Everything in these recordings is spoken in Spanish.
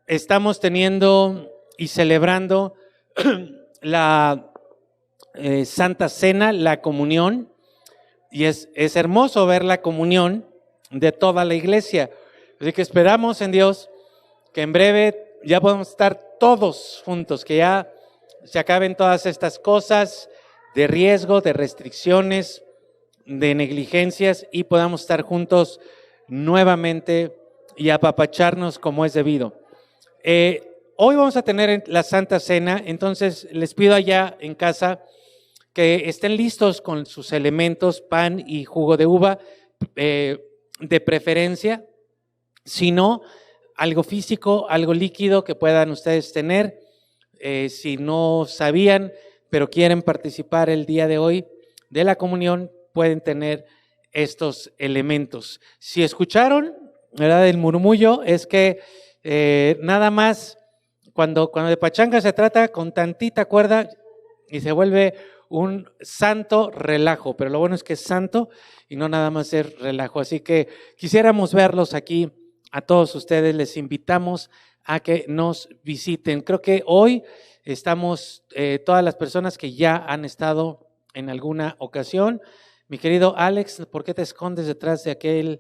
estamos teniendo y celebrando la Santa Cena, la comunión, y es hermoso ver la comunión de toda la iglesia. Así que esperamos en Dios que en breve ya podamos estar todos juntos, que ya se acaben todas estas cosas de riesgo, de restricciones, de negligencias y podamos estar juntos nuevamente y apapacharnos como es debido. Hoy vamos a tener la Santa Cena, entonces les pido allá en casa que estén listos con sus elementos, pan y jugo de uva, de preferencia, si no, algo físico, algo líquido que puedan ustedes tener. Si no sabían, pero quieren participar el día de hoy de la comunión, pueden tener estos elementos. Si escucharon, ¿verdad? El murmullo es que nada más cuando de pachanga se trata, con tantita cuerda y se vuelve un santo relajo, pero lo bueno es que es santo y no nada más es relajo. Así que quisiéramos verlos aquí a todos ustedes, les invitamos a que nos visiten. Creo que hoy estamos todas las personas que ya han estado en alguna ocasión. Mi querido Alex, ¿por qué te escondes detrás de aquel?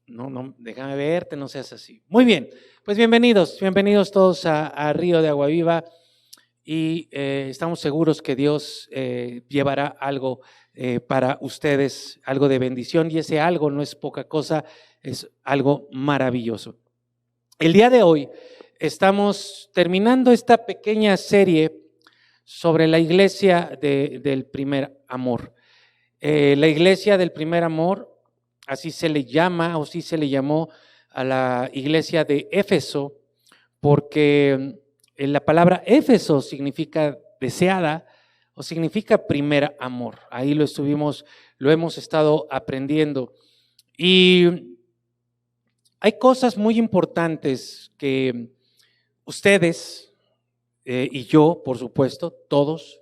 No, déjame verte, no seas así. Muy bien, pues bienvenidos todos a Río de Agua Viva y estamos seguros que Dios llevará algo para ustedes, algo de bendición, y ese algo no es poca cosa, es algo maravilloso. El día de hoy estamos terminando esta pequeña serie sobre la iglesia del primer amor. La iglesia del primer amor, así se le llama o así se le llamó a la iglesia de Éfeso, porque la palabra Éfeso significa deseada o significa primer amor. Ahí lo hemos estado aprendiendo. Y hay cosas muy importantes que ustedes y yo, por supuesto, todos,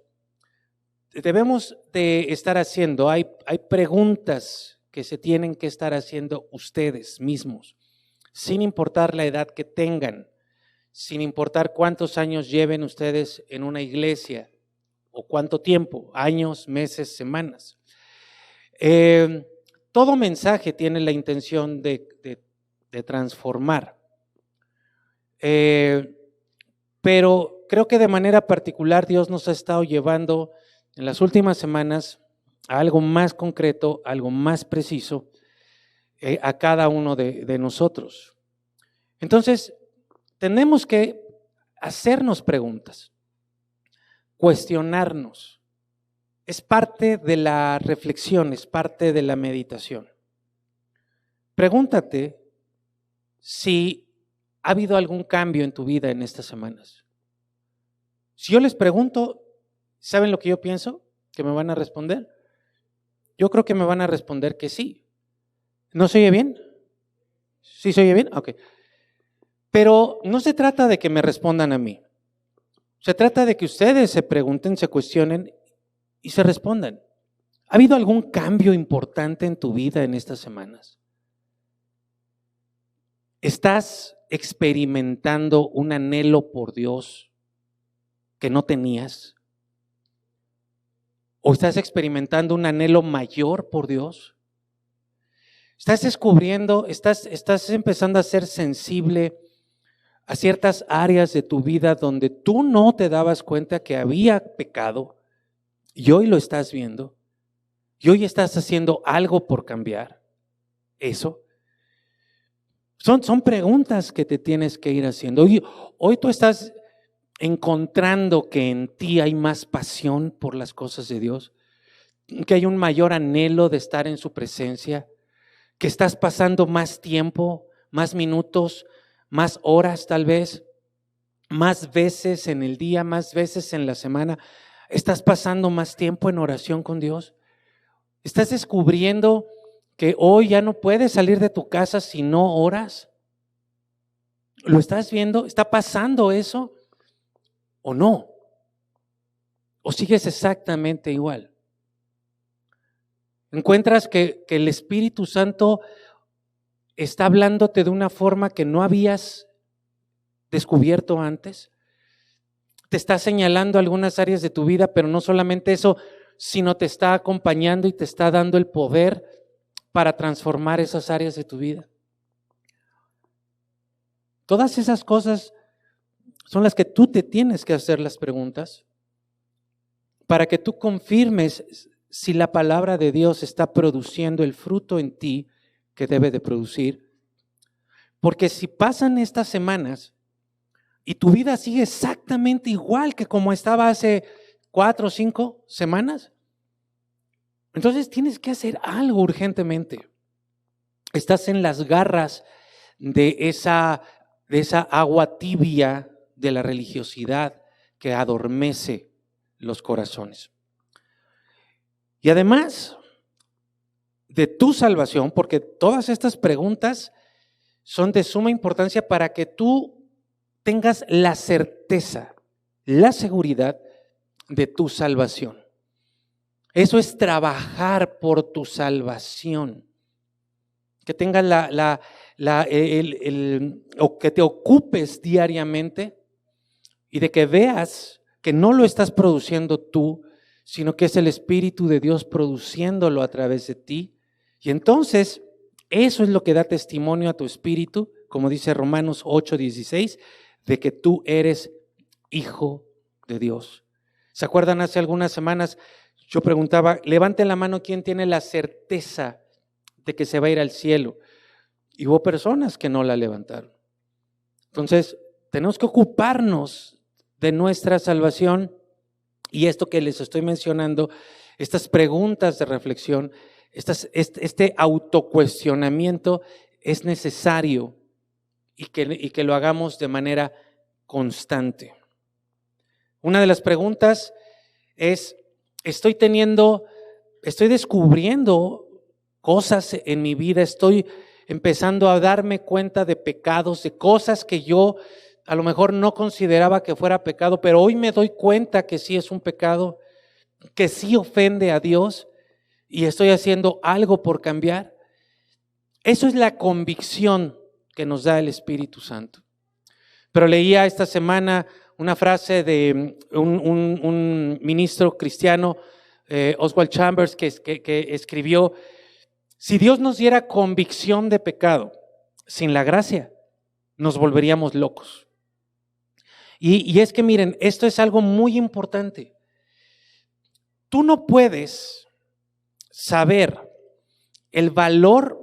debemos de estar haciendo. Hay preguntas que se tienen que estar haciendo ustedes mismos, sin importar la edad que tengan, sin importar cuántos años lleven ustedes en una iglesia o cuánto tiempo, años, meses, semanas. Todo mensaje tiene la intención de transformar, pero creo que de manera particular Dios nos ha estado llevando en las últimas semanas a algo más concreto, algo más preciso a cada uno de nosotros. Entonces, tenemos que hacernos preguntas, cuestionarnos. Es parte de la reflexión, es parte de la meditación. Pregúntate si ha habido algún cambio en tu vida en estas semanas. Si yo les pregunto, ¿saben lo que yo pienso? ¿Que me van a responder? Yo creo que me van a responder que sí. ¿No se oye bien? ¿Sí se oye bien? Ok. Pero no se trata de que me respondan a mí. Se trata de que ustedes se pregunten, se cuestionen y se respondan. ¿Ha habido algún cambio importante en tu vida en estas semanas? ¿Estás experimentando un anhelo por Dios que no tenías? ¿O estás experimentando un anhelo mayor por Dios? ¿Estás descubriendo, estás empezando a ser sensible a ciertas áreas de tu vida donde tú no te dabas cuenta que había pecado y hoy lo estás viendo? Y hoy estás haciendo algo por cambiar eso. Son preguntas que te tienes que ir haciendo. Hoy tú estás encontrando que en ti hay más pasión por las cosas de Dios, que hay un mayor anhelo de estar en su presencia, que estás pasando más tiempo, más minutos, más horas tal vez, más veces en el día, más veces en la semana. Estás pasando más tiempo en oración con Dios. Estás descubriendo que hoy ya no puedes salir de tu casa si no oras. ¿Lo estás viendo? ¿Está pasando eso o no? ¿O sigues exactamente igual? ¿Encuentras que el Espíritu Santo está hablándote de una forma que no habías descubierto antes? Te está señalando algunas áreas de tu vida, pero no solamente eso, sino te está acompañando y te está dando el poder para transformar esas áreas de tu vida. Todas esas cosas son las que tú te tienes que hacer las preguntas para que tú confirmes si la palabra de Dios está produciendo el fruto en ti que debe de producir. Porque si pasan estas semanas y tu vida sigue exactamente igual que como estaba hace 4 o 5 semanas, entonces tienes que hacer algo urgentemente. Estás en las garras de esa agua tibia de la religiosidad que adormece los corazones. Y además de tu salvación, porque todas estas preguntas son de suma importancia para que tú tengas la certeza, la seguridad de tu salvación. Eso es trabajar por tu salvación. Que tengas o que te ocupes diariamente y de que veas que no lo estás produciendo tú, sino que es el Espíritu de Dios produciéndolo a través de ti. Y entonces, eso es lo que da testimonio a tu espíritu, como dice Romanos 8:16, de que tú eres hijo de Dios. ¿Se acuerdan? Hace algunas semanas yo preguntaba, levanten la mano quién tiene la certeza de que se va a ir al cielo. Y hubo personas que no la levantaron. Entonces, tenemos que ocuparnos de nuestra salvación. Y esto que les estoy mencionando, estas preguntas de reflexión, este autocuestionamiento es necesario y que lo hagamos de manera constante. Una de las preguntas es, estoy descubriendo cosas en mi vida, estoy empezando a darme cuenta de pecados, de cosas que yo a lo mejor no consideraba que fuera pecado, pero hoy me doy cuenta que sí es un pecado, que sí ofende a Dios y estoy haciendo algo por cambiar. Eso es la convicción que nos da el Espíritu Santo. Pero leía esta semana una frase de un ministro cristiano, Oswald Chambers, que escribió, si Dios nos diera convicción de pecado sin la gracia, nos volveríamos locos. Y es que miren, esto es algo muy importante. Tú no puedes saber el valor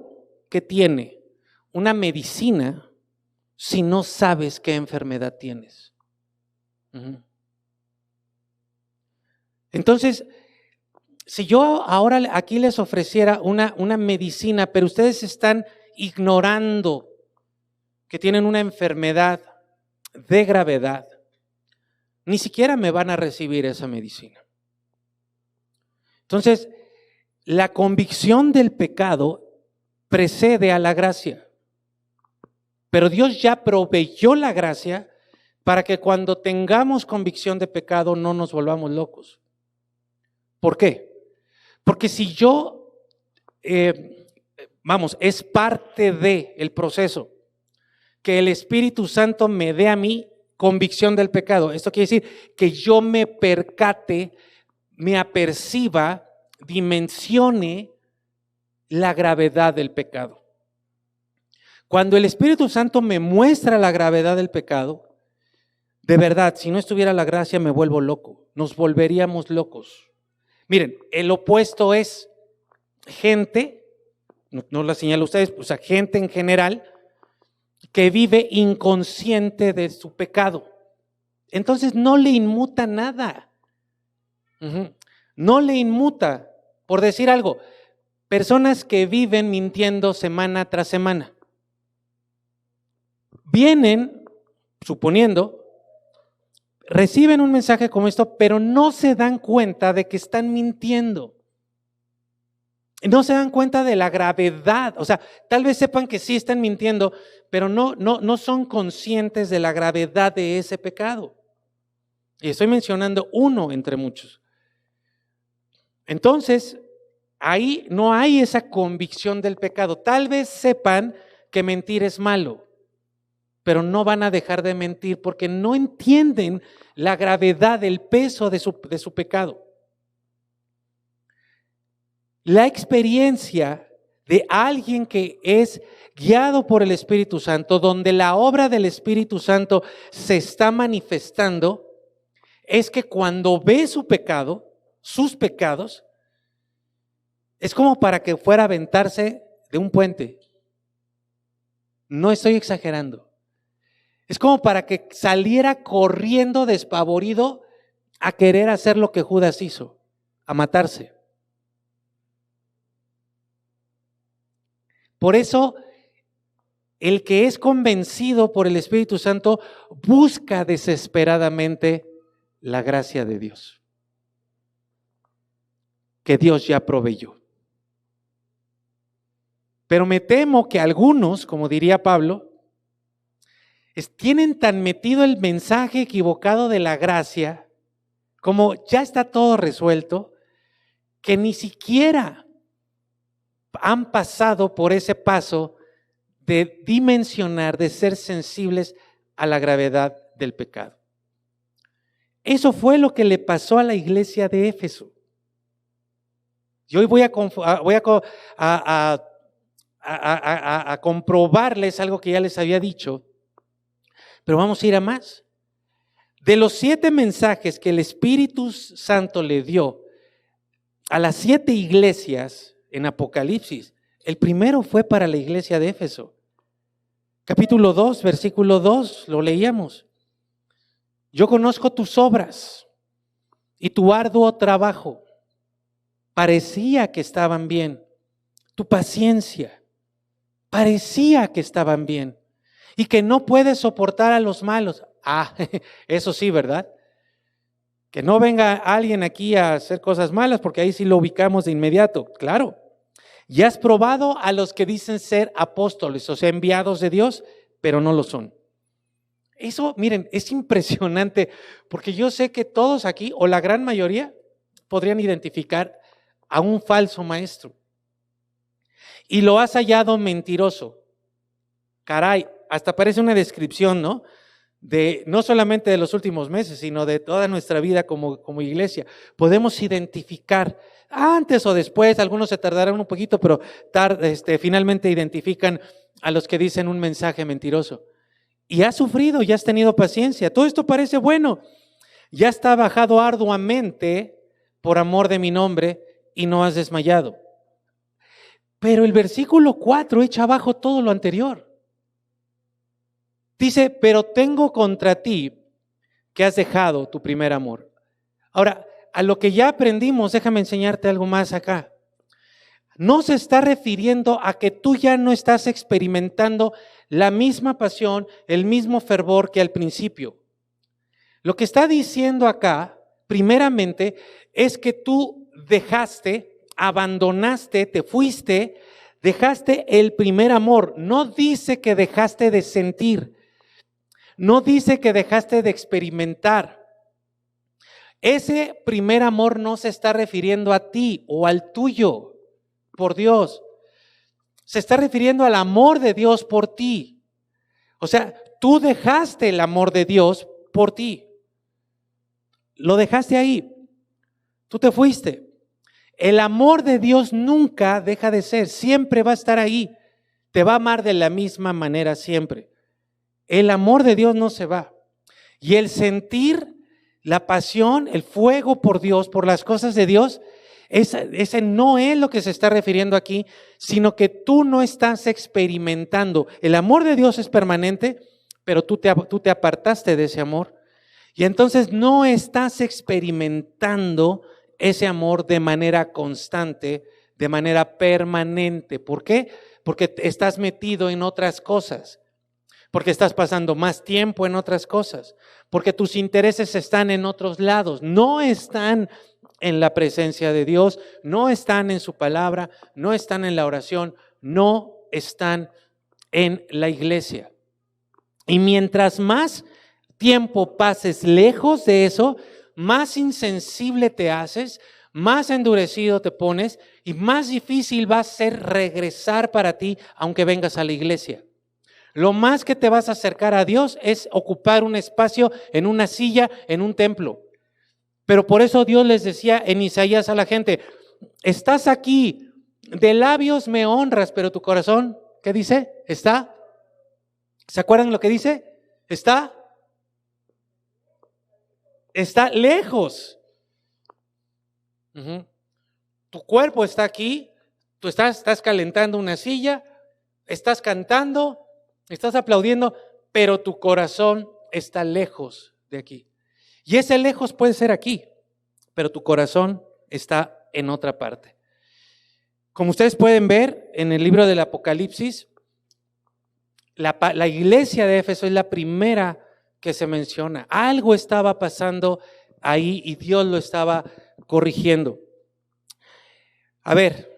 que tiene una medicina si no sabes qué enfermedad tienes. Entonces, si yo ahora aquí les ofreciera una medicina, pero ustedes están ignorando que tienen una enfermedad de gravedad, ni siquiera me van a recibir esa medicina. Entonces, la convicción del pecado precede a la gracia, pero Dios ya proveyó la gracia para que cuando tengamos convicción de pecado no nos volvamos locos. ¿Por qué? Porque si yo, es parte del proceso que el Espíritu Santo me dé a mí convicción del pecado. Esto quiere decir que yo me percate, me aperciba, dimensione la gravedad del pecado. Cuando el Espíritu Santo me muestra la gravedad del pecado, de verdad, si no estuviera la gracia me vuelvo loco, nos volveríamos locos. Miren, el opuesto es gente, no la señalo a ustedes, gente en general, que vive inconsciente de su pecado. Entonces no le inmuta nada. No le inmuta, por decir algo, personas que viven mintiendo semana tras semana. Vienen, suponiendo, reciben un mensaje como esto, pero no se dan cuenta de que están mintiendo. No se dan cuenta de la gravedad. O sea, tal vez sepan que sí están mintiendo, pero no son conscientes de la gravedad de ese pecado. Y estoy mencionando uno entre muchos. Entonces, ahí no hay esa convicción del pecado. Tal vez sepan que mentir es malo, pero no van a dejar de mentir porque no entienden la gravedad, el peso de su pecado. La experiencia de alguien que es guiado por el Espíritu Santo, donde la obra del Espíritu Santo se está manifestando, es que cuando ve su pecado, sus pecados, es como para que fuera a aventarse de un puente. No estoy exagerando. Es como para que saliera corriendo despavorido a querer hacer lo que Judas hizo, a matarse. Por eso, el que es convencido por el Espíritu Santo busca desesperadamente la gracia de Dios, que Dios ya proveyó. Pero me temo que algunos, como diría Pablo, tienen tan metido el mensaje equivocado de la gracia, como ya está todo resuelto, que ni siquiera han pasado por ese paso de dimensionar, de ser sensibles a la gravedad del pecado. Eso fue lo que le pasó a la iglesia de Éfeso. Y hoy voy a comprobarles algo que ya les había dicho, pero vamos a ir a más. De los 7 mensajes que el Espíritu Santo le dio a las 7 iglesias en Apocalipsis, el primero fue para la iglesia de Éfeso. Capítulo 2, versículo 2, lo leíamos. Yo conozco tus obras y tu arduo trabajo. Parecía que estaban bien. Tu paciencia. Parecía que estaban bien. Y que no puedes soportar a los malos. Eso sí, ¿verdad? Que no venga alguien aquí a hacer cosas malas, porque ahí sí lo ubicamos de inmediato. Claro. Ya has probado a los que dicen ser apóstoles, o sea, enviados de Dios, pero no lo son. Eso, miren, es impresionante, porque yo sé que todos aquí, o la gran mayoría, podrían identificar a un falso maestro. Y lo has hallado mentiroso. Caray, hasta parece una descripción, ¿no? No solamente de los últimos meses, sino de toda nuestra vida como iglesia. Podemos identificar antes o después, algunos se tardarán un poquito, pero finalmente identifican a los que dicen un mensaje mentiroso. Y has sufrido, ya has tenido paciencia. Todo esto parece bueno. Ya has trabajado arduamente por amor de mi nombre y no has desmayado. Pero el versículo 4 echa abajo todo lo anterior. Dice, pero tengo contra ti que has dejado tu primer amor. Ahora, a lo que ya aprendimos, déjame enseñarte algo más acá. No se está refiriendo a que tú ya no estás experimentando la misma pasión, el mismo fervor que al principio. Lo que está diciendo acá, primeramente, es que tú dejaste, abandonaste, te fuiste, dejaste el primer amor. No dice que dejaste de sentir. No dice que dejaste de experimentar. Ese primer amor no se está refiriendo a ti o al tuyo por Dios. Se está refiriendo al amor de Dios por ti. O sea, tú dejaste el amor de Dios por ti. Lo dejaste ahí. Tú te fuiste. El amor de Dios nunca deja de ser. Siempre va a estar ahí. Te va a amar de la misma manera siempre. El amor de Dios no se va. Y el sentir la pasión, el fuego por Dios, por las cosas de Dios, ese no es lo que se está refiriendo aquí, sino que tú no estás experimentando. El amor de Dios es permanente, pero tú te apartaste de ese amor. Y entonces no estás experimentando ese amor de manera constante, de manera permanente. ¿Por qué? Porque estás metido en otras cosas. Porque estás pasando más tiempo en otras cosas, porque tus intereses están en otros lados, no están en la presencia de Dios, no están en su palabra, no están en la oración, no están en la iglesia. Y mientras más tiempo pases lejos de eso, más insensible te haces, más endurecido te pones y más difícil va a ser regresar para ti aunque vengas a la iglesia. Lo más que te vas a acercar a Dios es ocupar un espacio en una silla, en un templo. Pero por eso Dios les decía en Isaías a la gente, estás aquí, de labios me honras, pero tu corazón, ¿qué dice? ¿Está? ¿Se acuerdan lo que dice? Está lejos. Tu cuerpo está aquí, tú estás calentando una silla, estás cantando, estás aplaudiendo, pero tu corazón está lejos de aquí. Y ese lejos puede ser aquí, pero tu corazón está en otra parte. Como ustedes pueden ver en el libro del Apocalipsis, la iglesia de Éfeso es la primera que se menciona. Algo estaba pasando ahí y Dios lo estaba corrigiendo. A ver,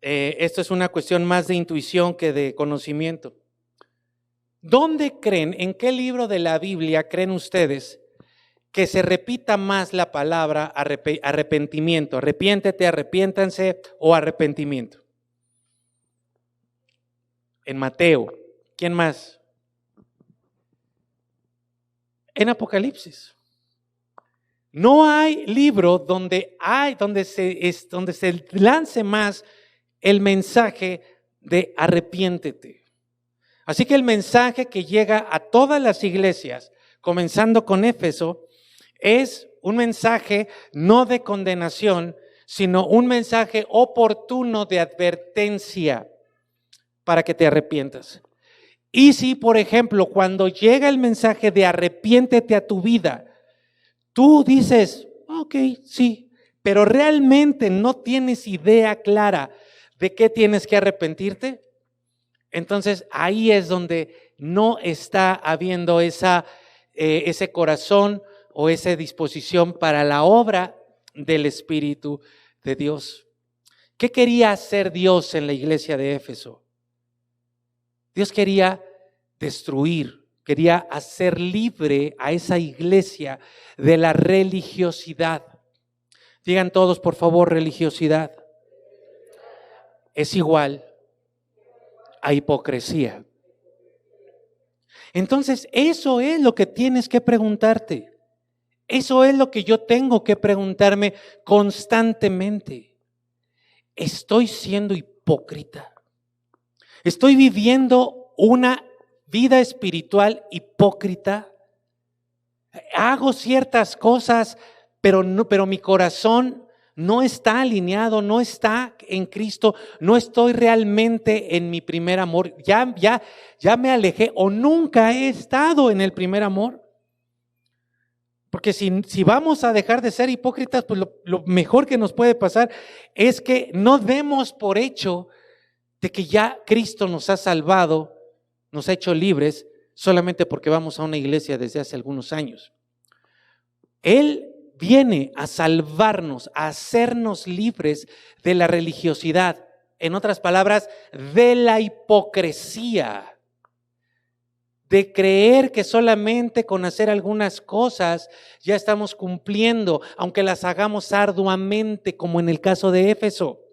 esto es una cuestión más de intuición que de conocimiento. ¿Dónde creen, en qué libro de la Biblia creen ustedes que se repita más la palabra arrepentimiento? Arrepiéntete, arrepiéntanse o arrepentimiento. En Mateo. ¿Quién más? En Apocalipsis. No hay libro donde se lance más el mensaje de arrepiéntete. Así que el mensaje que llega a todas las iglesias, comenzando con Éfeso, es un mensaje no de condenación, sino un mensaje oportuno de advertencia para que te arrepientas. Y si, por ejemplo, cuando llega el mensaje de arrepiéntete a tu vida, tú dices, ok, sí, pero realmente no tienes idea clara de qué tienes que arrepentirte, entonces ahí es donde no está habiendo ese corazón o esa disposición para la obra del Espíritu de Dios. ¿Qué quería hacer Dios en la iglesia de Éfeso? Dios quería destruir, quería hacer libre a esa iglesia de la religiosidad. Digan todos, por favor, religiosidad es igual a hipocresía. Entonces, eso es lo que tienes que preguntarte. Eso es lo que yo tengo que preguntarme constantemente. ¿Estoy siendo hipócrita? ¿Estoy viviendo una vida espiritual hipócrita? Hago ciertas cosas, pero mi corazón no está alineado, no está en Cristo, no estoy realmente en mi primer amor. Ya me alejé o nunca he estado en el primer amor. Porque si vamos a dejar de ser hipócritas, pues lo mejor que nos puede pasar es que no demos por hecho de que ya Cristo nos ha salvado, nos ha hecho libres, solamente porque vamos a una iglesia desde hace algunos años. Él viene a salvarnos, a hacernos libres de la religiosidad. En otras palabras, de la hipocresía. De creer que solamente con hacer algunas cosas ya estamos cumpliendo, aunque las hagamos arduamente, como en el caso de Éfeso.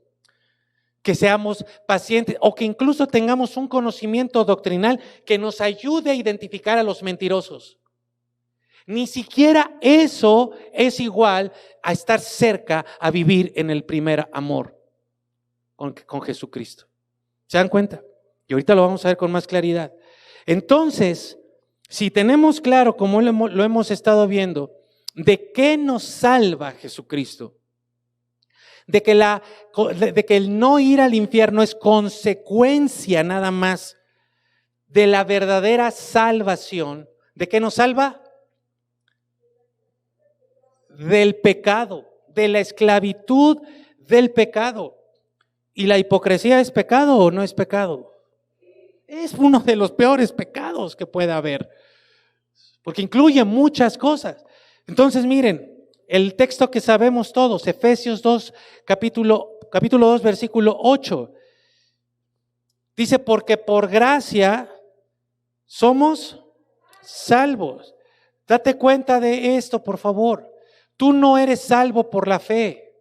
Que seamos pacientes o que incluso tengamos un conocimiento doctrinal que nos ayude a identificar a los mentirosos. Ni siquiera eso es igual a estar cerca a vivir en el primer amor con Jesucristo. ¿Se dan cuenta? Y ahorita lo vamos a ver con más claridad. Entonces, si tenemos claro, como lo hemos estado viendo, de qué nos salva Jesucristo, de que el no ir al infierno es consecuencia nada más de la verdadera salvación. ¿De qué nos salva? Del pecado, de la esclavitud del pecado. ¿Y la hipocresía es pecado o no es pecado? Es uno de los peores pecados que puede haber, porque incluye muchas cosas. Entonces miren, el texto que sabemos todos, Efesios 2, capítulo 2, versículo 8, dice, porque por gracia somos salvos. Date cuenta de esto, por favor. Tú no eres salvo por la fe.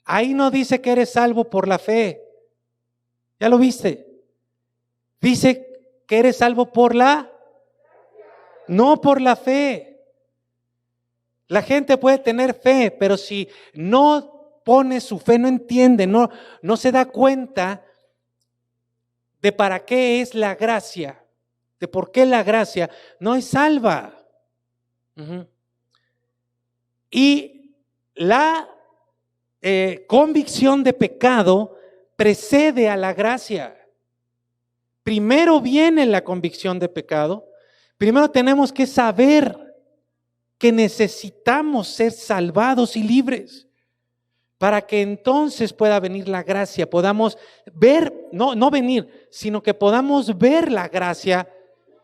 Ahí no dice que eres salvo por la fe. ¿Ya lo viste? Dice que eres salvo no por la fe. La gente puede tener fe, pero si no pone su fe, no entiende, no se da cuenta de para qué es la gracia, de por qué la gracia no es salva. Y la convicción de pecado precede a la gracia. Primero viene la convicción de pecado. Primero tenemos que saber que necesitamos ser salvados y libres para que entonces pueda venir la gracia, podamos ver, no venir, sino que podamos ver la gracia,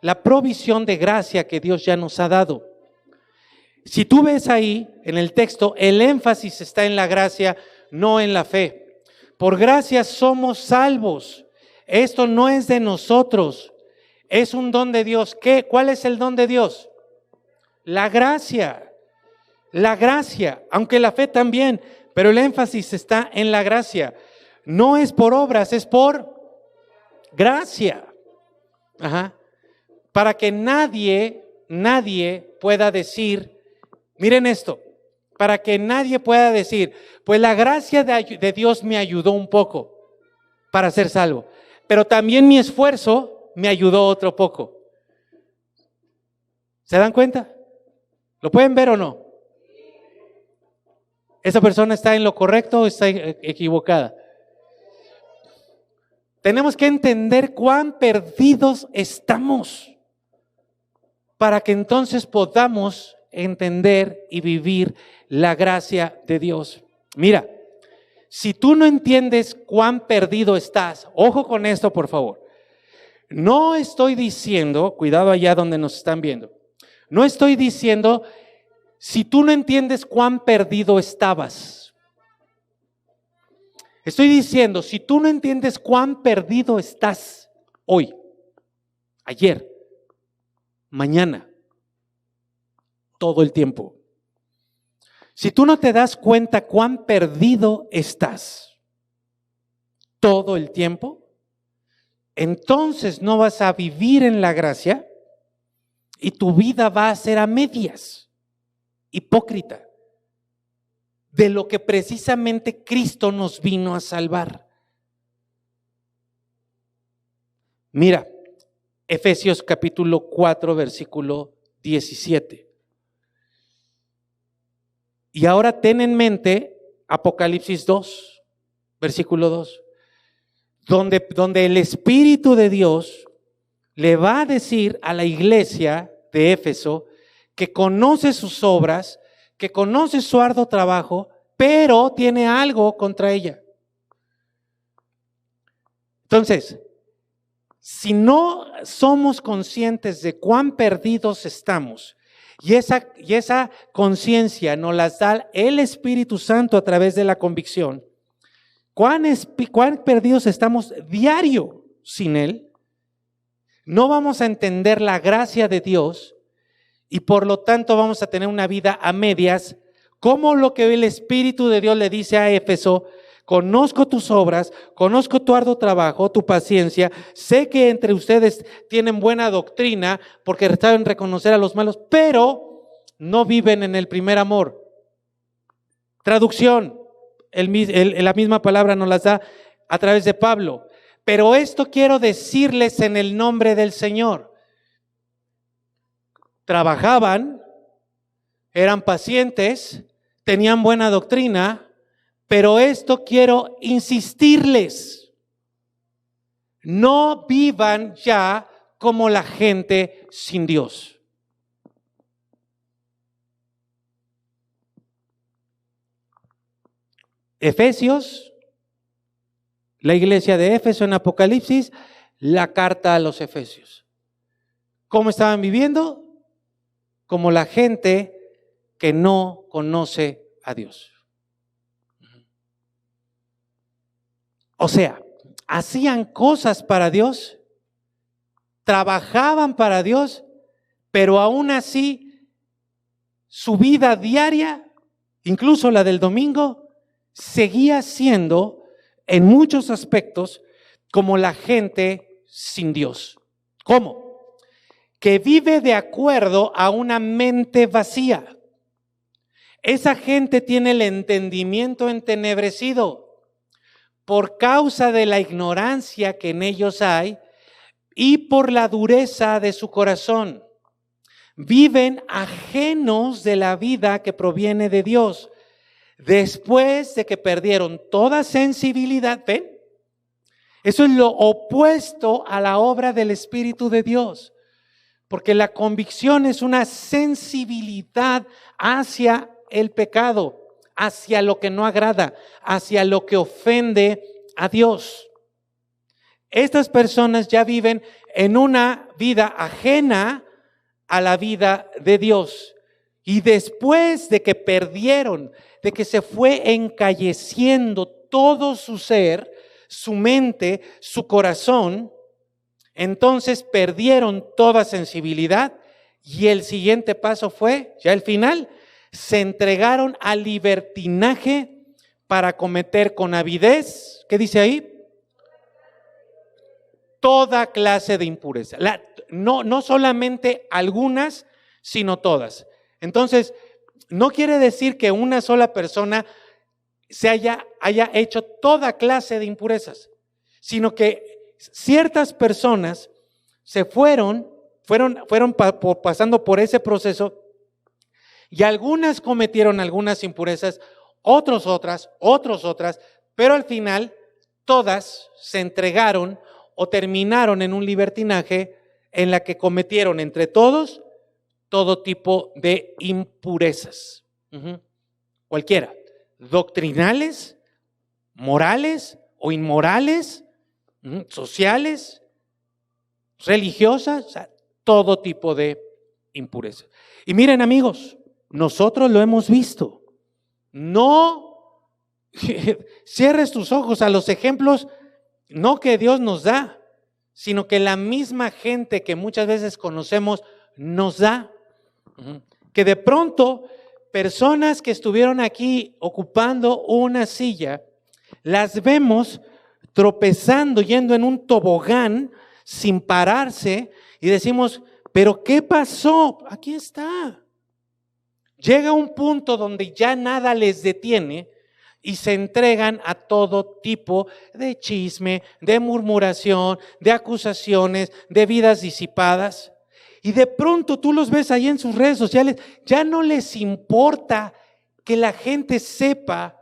la provisión de gracia que Dios ya nos ha dado. Si tú ves ahí en el texto, el énfasis está en la gracia, no en la fe. Por gracia somos salvos. Esto no es de nosotros, es un don de Dios. ¿Cuál es el don de Dios? La gracia, aunque la fe también, pero el énfasis está en la gracia. No es por obras, es por gracia. Para que nadie pueda decir, miren esto, para que nadie pueda decir, pues la gracia de Dios me ayudó un poco para ser salvo, pero también mi esfuerzo me ayudó otro poco. ¿Se dan cuenta? ¿Lo pueden ver o no? ¿Esa persona está en lo correcto o está equivocada? Tenemos que entender cuán perdidos estamos para que entonces podamos entender y vivir la gracia de Dios. Mira, si tú no entiendes cuán perdido estás, ojo con esto por favor. No estoy diciendo, cuidado allá donde nos están viendo, no estoy diciendo si tú no entiendes cuán perdido estabas. Estoy diciendo, si tú no entiendes cuán perdido estás hoy, ayer, mañana, todo el tiempo. Si tú no te das cuenta cuán perdido estás todo el tiempo, entonces no vas a vivir en la gracia y tu vida va a ser a medias. Hipócrita de lo que precisamente Cristo nos vino a salvar. Mira, Efesios capítulo 4, versículo 17. Y ahora ten en mente Apocalipsis 2, versículo 2, donde el Espíritu de Dios le va a decir a la iglesia de Éfeso que conoce sus obras, que conoce su arduo trabajo, pero tiene algo contra ella. Entonces, si no somos conscientes de cuán perdidos estamos, y esa conciencia nos las da el Espíritu Santo a través de la convicción, cuán perdidos estamos diario sin Él, no vamos a entender la gracia de Dios. Y por lo tanto vamos a tener una vida a medias, como lo que el Espíritu de Dios le dice a Éfeso: conozco tus obras, conozco tu arduo trabajo, tu paciencia, sé que entre ustedes tienen buena doctrina porque saben reconocer a los malos, pero no viven en el primer amor. Traducción, la misma palabra nos las da a través de Pablo. Pero esto quiero decirles en el nombre del Señor. Trabajaban, eran pacientes, tenían buena doctrina, pero esto quiero insistirles: no vivan ya como la gente sin Dios. Efesios, la iglesia de Éfeso en Apocalipsis, la carta a los Efesios. ¿Cómo estaban viviendo? Como la gente que no conoce a Dios. O sea, hacían cosas para Dios, trabajaban para Dios, pero aún así su vida diaria, incluso la del domingo, seguía siendo en muchos aspectos como la gente sin Dios ¿Cómo? Que vive de acuerdo a una mente vacía. Esa gente tiene el entendimiento entenebrecido por causa de la ignorancia que en ellos hay y por la dureza de su corazón. Viven ajenos de la vida que proviene de Dios. Después de que perdieron toda sensibilidad, ¿ven? Eso es lo opuesto a la obra del Espíritu de Dios. Porque la convicción es una sensibilidad hacia el pecado, hacia lo que no agrada, hacia lo que ofende a Dios. Estas personas ya viven en una vida ajena a la vida de Dios. Y después de que perdieron, de que se fue encalleciendo todo su ser, su mente, su corazón, entonces perdieron toda sensibilidad y el siguiente paso fue, ya el final, se entregaron al libertinaje para cometer con avidez, ¿qué dice ahí? Toda clase de impureza. No solamente algunas, sino todas. Entonces, no quiere decir que una sola persona haya hecho toda clase de impurezas, sino que ciertas personas se fueron pasando por ese proceso y algunas cometieron algunas impurezas, otras, pero al final todas se entregaron o terminaron en un libertinaje en la que cometieron entre todos todo tipo de impurezas. Cualquiera, doctrinales, morales o inmorales, sociales, religiosas, o sea, todo tipo de impurezas. Y miren, amigos, nosotros lo hemos visto. No cierres tus ojos a los ejemplos, no que Dios nos da, sino que la misma gente que muchas veces conocemos nos da. Que de pronto personas que estuvieron aquí ocupando una silla, las vemos tropezando, yendo en un tobogán sin pararse y decimos, ¿pero qué pasó? Aquí está. Llega un punto donde ya nada les detiene y se entregan a todo tipo de chisme, de murmuración, de acusaciones, de vidas disipadas. Y de pronto tú los ves ahí en sus redes sociales, ya no les importa que la gente sepa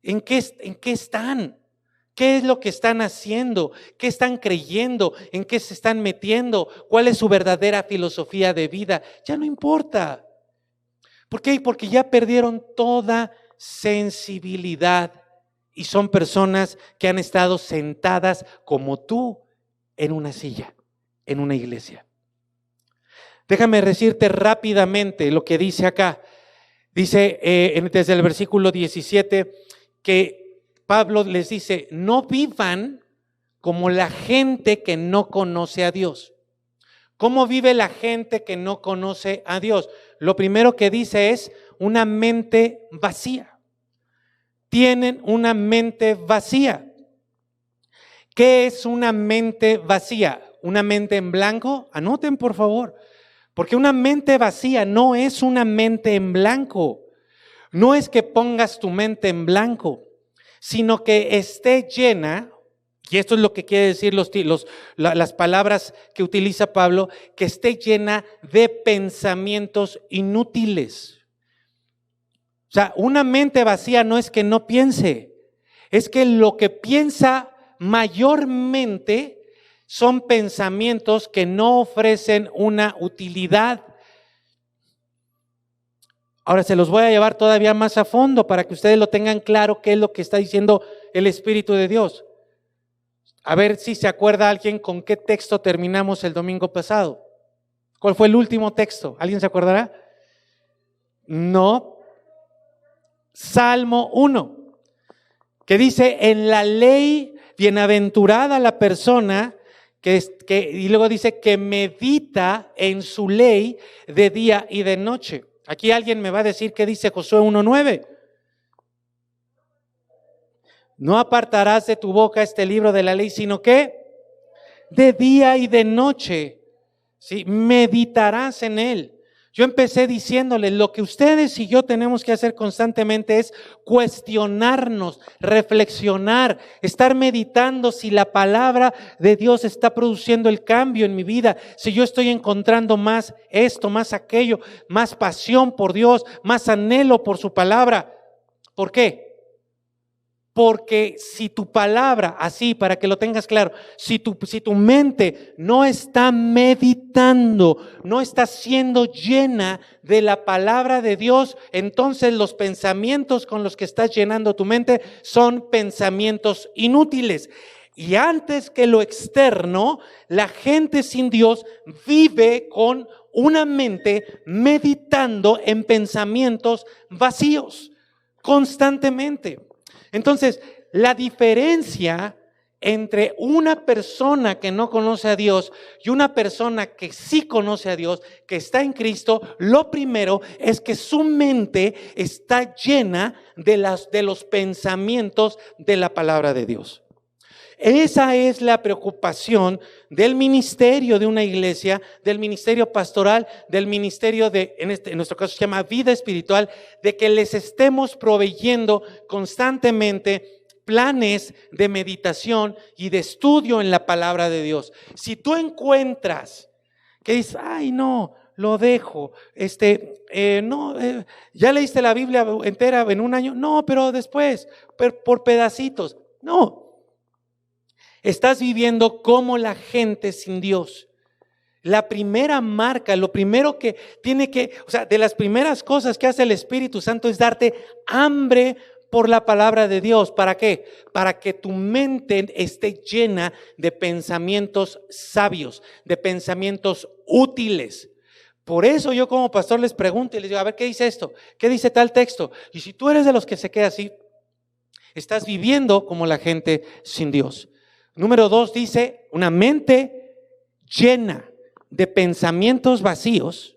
en qué están, qué es lo que están haciendo, qué están creyendo, en qué se están metiendo, cuál es su verdadera filosofía de vida. Ya no importa. ¿Por qué? Porque ya perdieron toda sensibilidad y son personas que han estado sentadas como tú en una silla, en una iglesia. Déjame decirte rápidamente lo que dice acá. Dice desde el versículo 17 que Pablo les dice, no vivan como la gente que no conoce a Dios. ¿Cómo vive la gente que no conoce a Dios? Lo primero que dice es una mente vacía. Tienen una mente vacía. ¿Qué es una mente vacía? ¿Una mente en blanco? Anoten, por favor. Porque una mente vacía no es una mente en blanco. No es que pongas tu mente en blanco, sino que esté llena, y esto es lo que quiere decir las palabras que utiliza Pablo, que esté llena de pensamientos inútiles. O sea, una mente vacía no es que no piense, es que lo que piensa mayormente son pensamientos que no ofrecen una utilidad. Ahora se los voy a llevar todavía más a fondo para que ustedes lo tengan claro qué es lo que está diciendo el Espíritu de Dios. A ver si se acuerda alguien con qué texto terminamos el domingo pasado. ¿Cuál fue el último texto? ¿Alguien se acordará? No. Salmo 1, que dice, en la ley bienaventurada la persona y luego dice que medita en su ley de día y de noche. Aquí alguien me va a decir qué dice Josué 1:9. No apartarás de tu boca este libro de la ley, sino que de día y de noche, ¿sí? Meditarás en él. Yo empecé diciéndoles, lo que ustedes y yo tenemos que hacer constantemente es cuestionarnos, reflexionar, estar meditando si la palabra de Dios está produciendo el cambio en mi vida, si yo estoy encontrando más esto, más aquello, más pasión por Dios, más anhelo por su palabra. ¿Por qué? Porque si tu palabra, así para que lo tengas claro, si tu mente no está meditando, no está siendo llena de la palabra de Dios, entonces los pensamientos con los que estás llenando tu mente son pensamientos inútiles. Y antes que lo externo, la gente sin Dios vive con una mente meditando en pensamientos vacíos constantemente. Entonces, la diferencia entre una persona que no conoce a Dios y una persona que sí conoce a Dios, que está en Cristo, lo primero es que su mente está llena de los pensamientos de la palabra de Dios. Esa es la preocupación del ministerio de una iglesia, del ministerio pastoral, del ministerio en nuestro caso se llama vida espiritual, de que les estemos proveyendo constantemente planes de meditación y de estudio en la palabra de Dios. Si tú encuentras que dices, ay no, lo dejo, ya leíste la Biblia entera en un año, no, pero después, por pedacitos, no. Estás viviendo como la gente sin Dios. La primera marca, lo primero que de las primeras cosas que hace el Espíritu Santo es darte hambre por la palabra de Dios. ¿Para qué? Para que tu mente esté llena de pensamientos sabios, de pensamientos útiles. Por eso yo como pastor les pregunto y les digo, a ver, ¿qué dice esto? ¿Qué dice tal texto? Y si tú eres de los que se queda así, estás viviendo como la gente sin Dios. Número 2 dice, una mente llena de pensamientos vacíos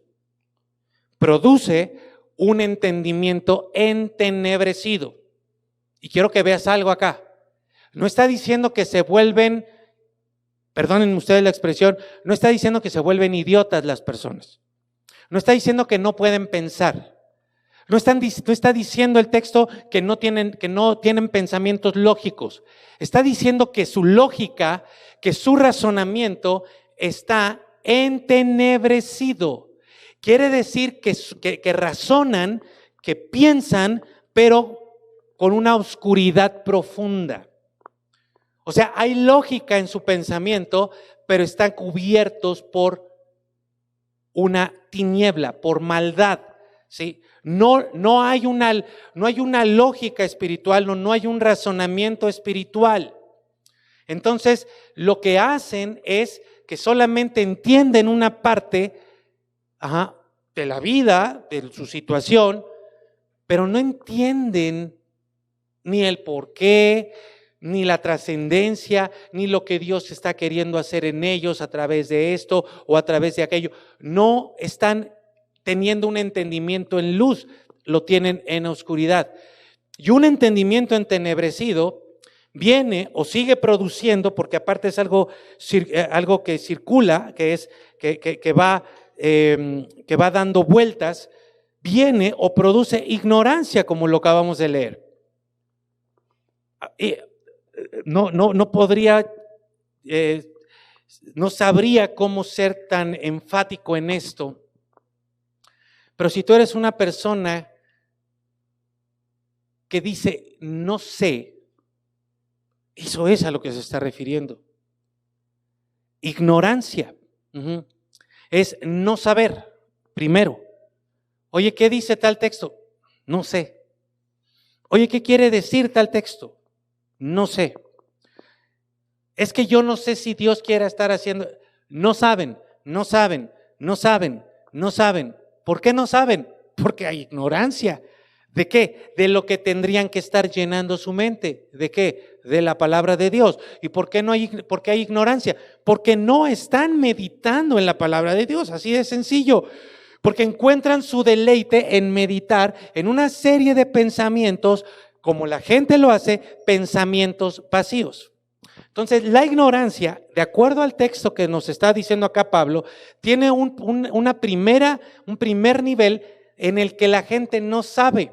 produce un entendimiento entenebrecido. Y quiero que veas algo acá. No está diciendo que se vuelven, perdonen ustedes la expresión, no está diciendo que se vuelven idiotas las personas. No está diciendo que no pueden pensar. No está diciendo el texto que no tienen pensamientos lógicos. Está diciendo que su lógica, que su razonamiento está entenebrecido. Quiere decir que razonan, que piensan, pero con una oscuridad profunda. O sea, hay lógica en su pensamiento, pero están cubiertos por una tiniebla, por maldad, ¿sí? No hay una lógica espiritual, no hay un razonamiento espiritual. Entonces, lo que hacen es que solamente entienden una parte de la vida, de su situación, pero no entienden ni el porqué, ni la trascendencia, ni lo que Dios está queriendo hacer en ellos a través de esto o a través de aquello. No están teniendo un entendimiento en luz, lo tienen en oscuridad. Y un entendimiento entenebrecido viene o sigue produciendo, porque aparte es algo que circula, que va dando vueltas, viene o produce ignorancia, como lo acabamos de leer. No podría, no sabría cómo ser tan enfático en esto. Pero si tú eres una persona que dice, no sé, eso es a lo que se está refiriendo. Ignorancia. Es no saber, primero. Oye, ¿qué dice tal texto? No sé. Oye, ¿qué quiere decir tal texto? No sé. Es que yo no sé si Dios quiera estar haciendo. No saben. ¿Por qué no saben? Porque hay ignorancia. ¿De qué? De lo que tendrían que estar llenando su mente. ¿De qué? De la palabra de Dios. ¿Y por qué hay ignorancia? Porque no están meditando en la palabra de Dios. Así de sencillo. Porque encuentran su deleite en meditar en una serie de pensamientos, como la gente lo hace, pensamientos vacíos. Entonces, la ignorancia, de acuerdo al texto que nos está diciendo acá Pablo, tiene un primer nivel en el que la gente no sabe.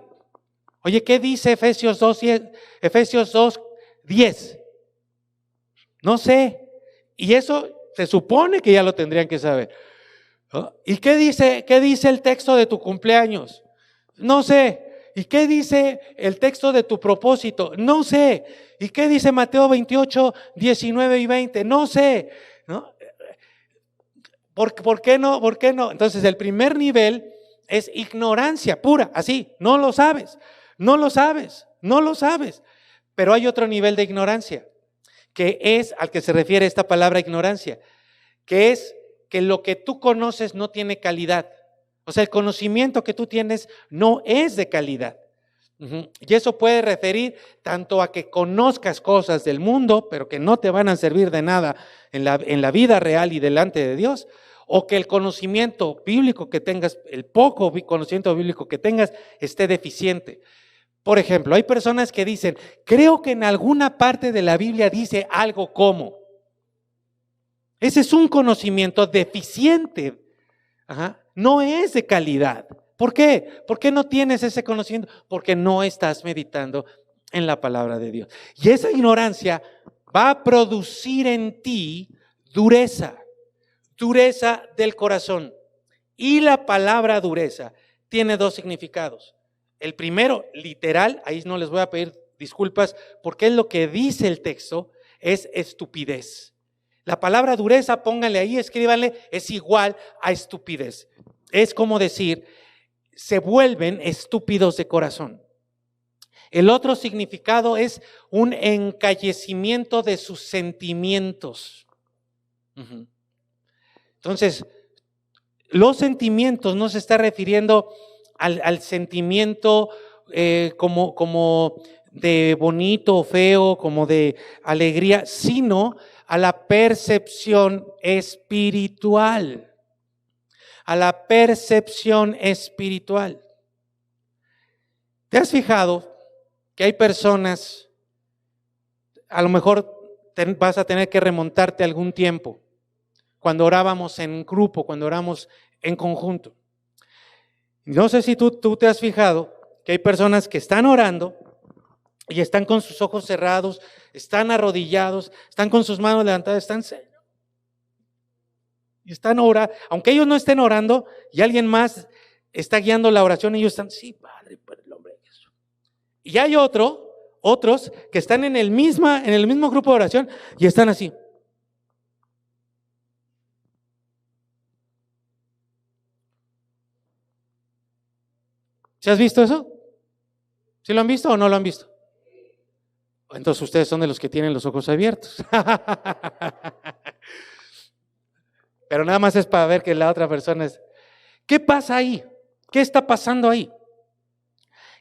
Oye, ¿qué dice Efesios 2:10? No sé. Y eso se supone que ya lo tendrían que saber, ¿no? ¿Y qué dice el texto de tu cumpleaños? No sé. ¿Y qué dice el texto de tu propósito? No sé. ¿Y qué dice Mateo 28, 19 y 20? No sé, ¿no? ¿Por qué no? ¿Por qué no? Entonces el primer nivel es ignorancia pura, así, no lo sabes, no lo sabes, no lo sabes. Pero hay otro nivel de ignorancia, que es al que se refiere esta palabra ignorancia, que es que lo que tú conoces no tiene calidad. O sea, el conocimiento que tú tienes no es de calidad. Y eso puede referir tanto a que conozcas cosas del mundo, pero que no te van a servir de nada en la vida real y delante de Dios, o que el conocimiento bíblico que tengas, el poco conocimiento bíblico que tengas, esté deficiente. Por ejemplo, hay personas que dicen, creo que en alguna parte de la Biblia dice algo como. Ese es un conocimiento deficiente. No es de calidad. ¿Por qué? ¿Por qué no tienes ese conocimiento? Porque no estás meditando en la palabra de Dios. Y esa ignorancia va a producir en ti dureza del corazón. Y la palabra dureza tiene dos significados. El primero, literal, ahí no les voy a pedir disculpas porque es lo que dice el texto, es estupidez. La palabra dureza, pónganle ahí, escríbanle, es igual a estupidez. Es como decir, se vuelven estúpidos de corazón. El otro significado es un encallecimiento de sus sentimientos. Entonces, los sentimientos no se está refiriendo al sentimiento como de bonito o feo, como de alegría, sino a la percepción espiritual. A la percepción espiritual. ¿Te has fijado que hay personas, a lo mejor vas a tener que remontarte algún tiempo, cuando orábamos en grupo, cuando oramos en conjunto? No sé si tú te has fijado que hay personas que están orando y están con sus ojos cerrados, están arrodillados, están con sus manos levantadas, están y están orando, aunque ellos no estén orando y alguien más está guiando la oración, ellos están, sí, Padre, por el nombre de Jesús. Y hay otros que están en el mismo grupo de oración y están así. ¿Se has visto eso? ¿Sí lo han visto o no lo han visto? Entonces ustedes son de los que tienen los ojos abiertos. Pero nada más es para ver que la otra persona es. ¿Qué pasa ahí? ¿Qué está pasando ahí?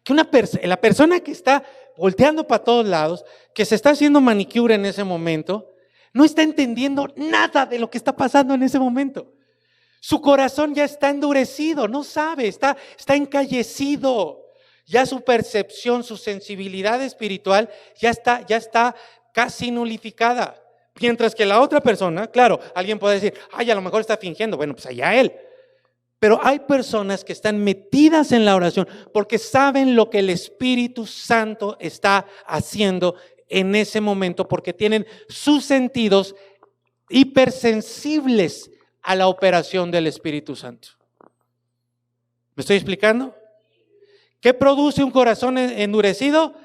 Que la persona que está volteando para todos lados, que se está haciendo manicure en ese momento, no está entendiendo nada de lo que está pasando en ese momento. Su corazón ya está endurecido, no sabe, está encallecido. Ya su percepción, su sensibilidad espiritual ya está casi nulificada. Mientras que la otra persona, claro, alguien puede decir, ay, a lo mejor está fingiendo, bueno, pues allá él. Pero hay personas que están metidas en la oración porque saben lo que el Espíritu Santo está haciendo en ese momento, porque tienen sus sentidos hipersensibles a la operación del Espíritu Santo. ¿Me estoy explicando? ¿Qué produce un corazón endurecido?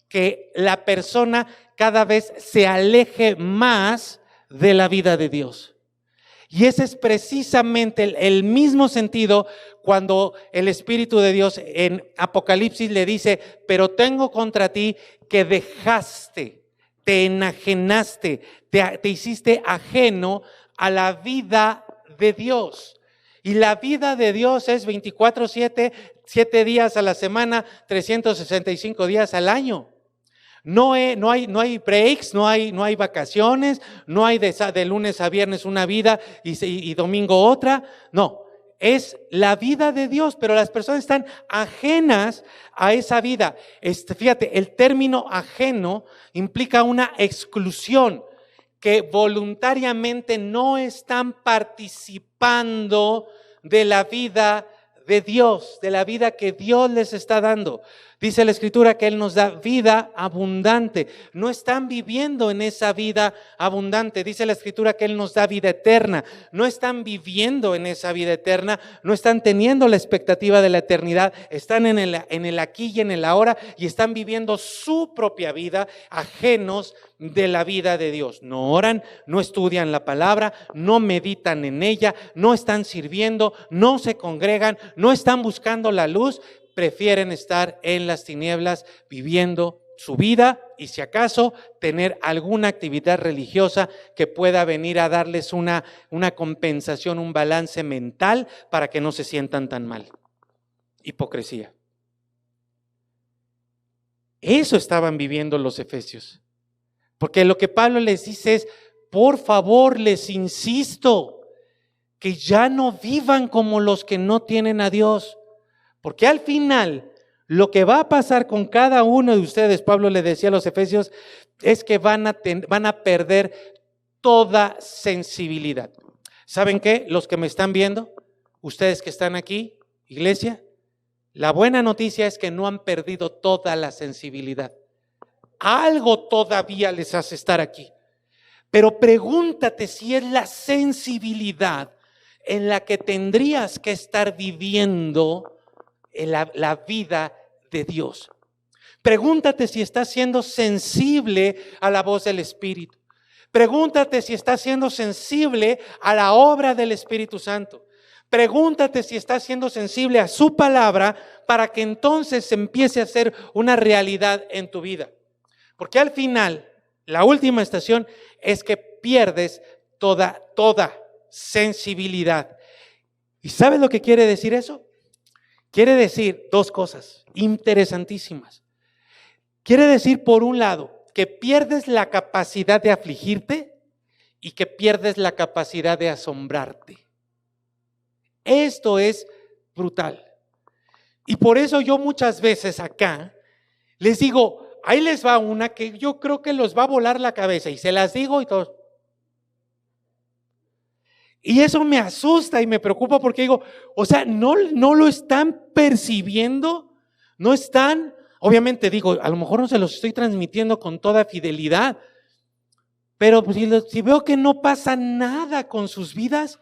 Que la persona cada vez se aleje más de la vida de Dios. Y ese es precisamente el mismo sentido cuando el Espíritu de Dios en Apocalipsis le dice, pero tengo contra ti que dejaste, te enajenaste, te hiciste ajeno a la vida de Dios. Y la vida de Dios es 24/7, 7 días a la semana, 365 días al año. No hay breaks, no hay vacaciones, no hay de lunes a viernes una vida y domingo otra. No, es la vida de Dios, pero las personas están ajenas a esa vida. Fíjate, el término ajeno implica una exclusión, que voluntariamente no están participando de la vida de Dios, de la vida que Dios les está dando. Dice la Escritura que Él nos da vida abundante. No están viviendo en esa vida abundante. Dice la Escritura que Él nos da vida eterna. No están viviendo en esa vida eterna. No están teniendo la expectativa de la eternidad. Están en el aquí y en el ahora y están viviendo su propia vida, ajenos de la vida de Dios. No oran, no estudian la palabra, no meditan en ella, no están sirviendo, no se congregan, no están buscando la luz. Prefieren estar en las tinieblas viviendo su vida y si acaso tener alguna actividad religiosa que pueda venir a darles una compensación, un balance mental para que no se sientan tan mal. Hipocresía. Eso estaban viviendo los efesios. Porque lo que Pablo les dice es, por favor, les insisto, que ya no vivan como los que no tienen a Dios. Porque al final, lo que va a pasar con cada uno de ustedes, Pablo le decía a los efesios, es que van a perder toda sensibilidad. ¿Saben qué? Los que me están viendo, ustedes que están aquí, iglesia, la buena noticia es que no han perdido toda la sensibilidad. Algo todavía les hace estar aquí. Pero pregúntate si es la sensibilidad en la que tendrías que estar viviendo en la vida de Dios. Pregúntate si estás siendo sensible a la voz del Espíritu. Pregúntate si estás siendo sensible a la obra del Espíritu Santo. Pregúntate si estás siendo sensible a su palabra para que entonces empiece a ser una realidad en tu vida. Porque al final, la última estación es que pierdes toda sensibilidad. ¿Y sabes lo que quiere decir eso? Quiere decir dos cosas interesantísimas. Quiere decir, por un lado, que pierdes la capacidad de afligirte y que pierdes la capacidad de asombrarte. Esto es brutal. Y por eso yo muchas veces acá les digo, ahí les va una que yo creo que los va a volar la cabeza y se las digo y todos. Y eso me asusta y me preocupa porque digo, o sea, no lo están percibiendo, no están, obviamente digo, a lo mejor no se los estoy transmitiendo con toda fidelidad, pero si veo que no pasa nada con sus vidas,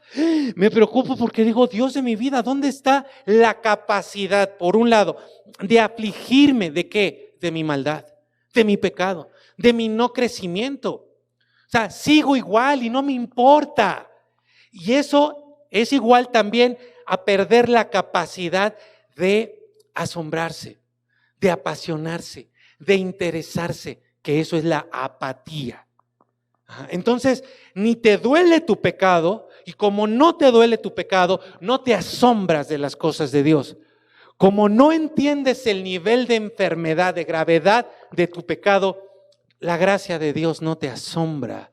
me preocupo porque digo, Dios de mi vida, ¿dónde está la capacidad, por un lado, de afligirme? ¿De qué? De mi maldad, de mi pecado, de mi no crecimiento. O sea, sigo igual y no me importa. Y eso es igual también a perder la capacidad de asombrarse, de apasionarse, de interesarse, que eso es la apatía. Entonces, ni te duele tu pecado, y como no te duele tu pecado, no te asombras de las cosas de Dios. Como no entiendes el nivel de enfermedad, de gravedad de tu pecado, la gracia de Dios no te asombra.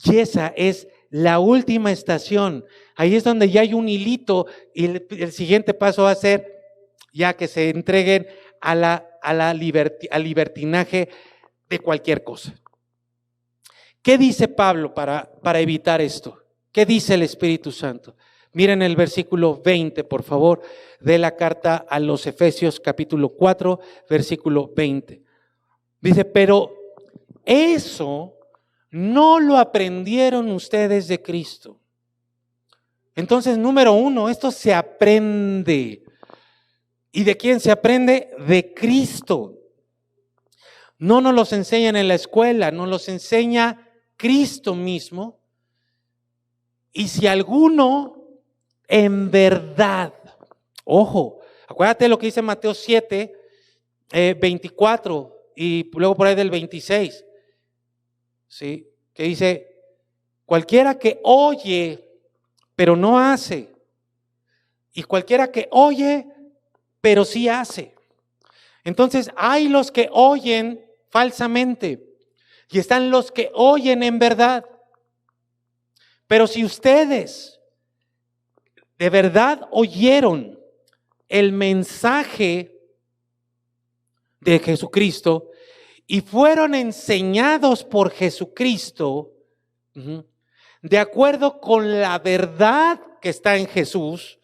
Y esa es la última estación. Ahí es donde ya hay un hilito y el siguiente paso va a ser ya que se entreguen al libertinaje de cualquier cosa. ¿Qué dice Pablo para evitar esto? ¿Qué dice el Espíritu Santo? Miren el versículo 20, por favor, de la carta a los Efesios, capítulo 4, versículo 20. Dice, pero eso no lo aprendieron ustedes de Cristo. Entonces, número uno, esto se aprende. ¿Y de quién se aprende? De Cristo. No nos los enseñan en la escuela, nos los enseña Cristo mismo. Y si alguno en verdad, ojo, acuérdate lo que dice Mateo 7, 24 y luego por ahí del 26. ¿Sí? Que dice, cualquiera que oye, pero no hace, y cualquiera que oye, pero sí hace. Entonces hay los que oyen falsamente y están los que oyen en verdad. Pero si ustedes de verdad oyeron el mensaje de Jesucristo y fueron enseñados por Jesucristo, de acuerdo con la verdad que está en Jesús.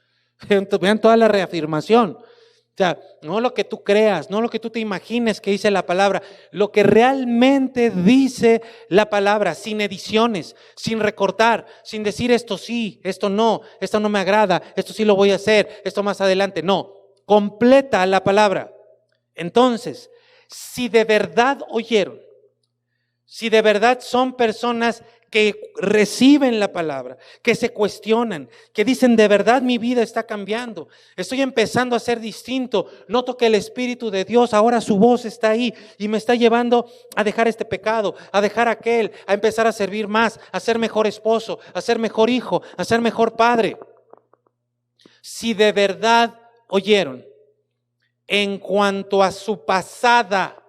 Vean toda la reafirmación. O sea, no lo que tú creas, no lo que tú te imagines que dice la palabra, lo que realmente dice la palabra, sin ediciones, sin recortar, sin decir esto sí, esto no me agrada, esto sí lo voy a hacer, esto más adelante. No, completa la palabra. Entonces, si de verdad oyeron, si de verdad son personas que reciben la palabra, que se cuestionan, que dicen de verdad mi vida está cambiando, estoy empezando a ser distinto, noto que el Espíritu de Dios, ahora su voz está ahí y me está llevando a dejar este pecado, a dejar aquel, a empezar a servir más, a ser mejor esposo, a ser mejor hijo, a ser mejor padre. Si de verdad oyeron en cuanto a su pasada,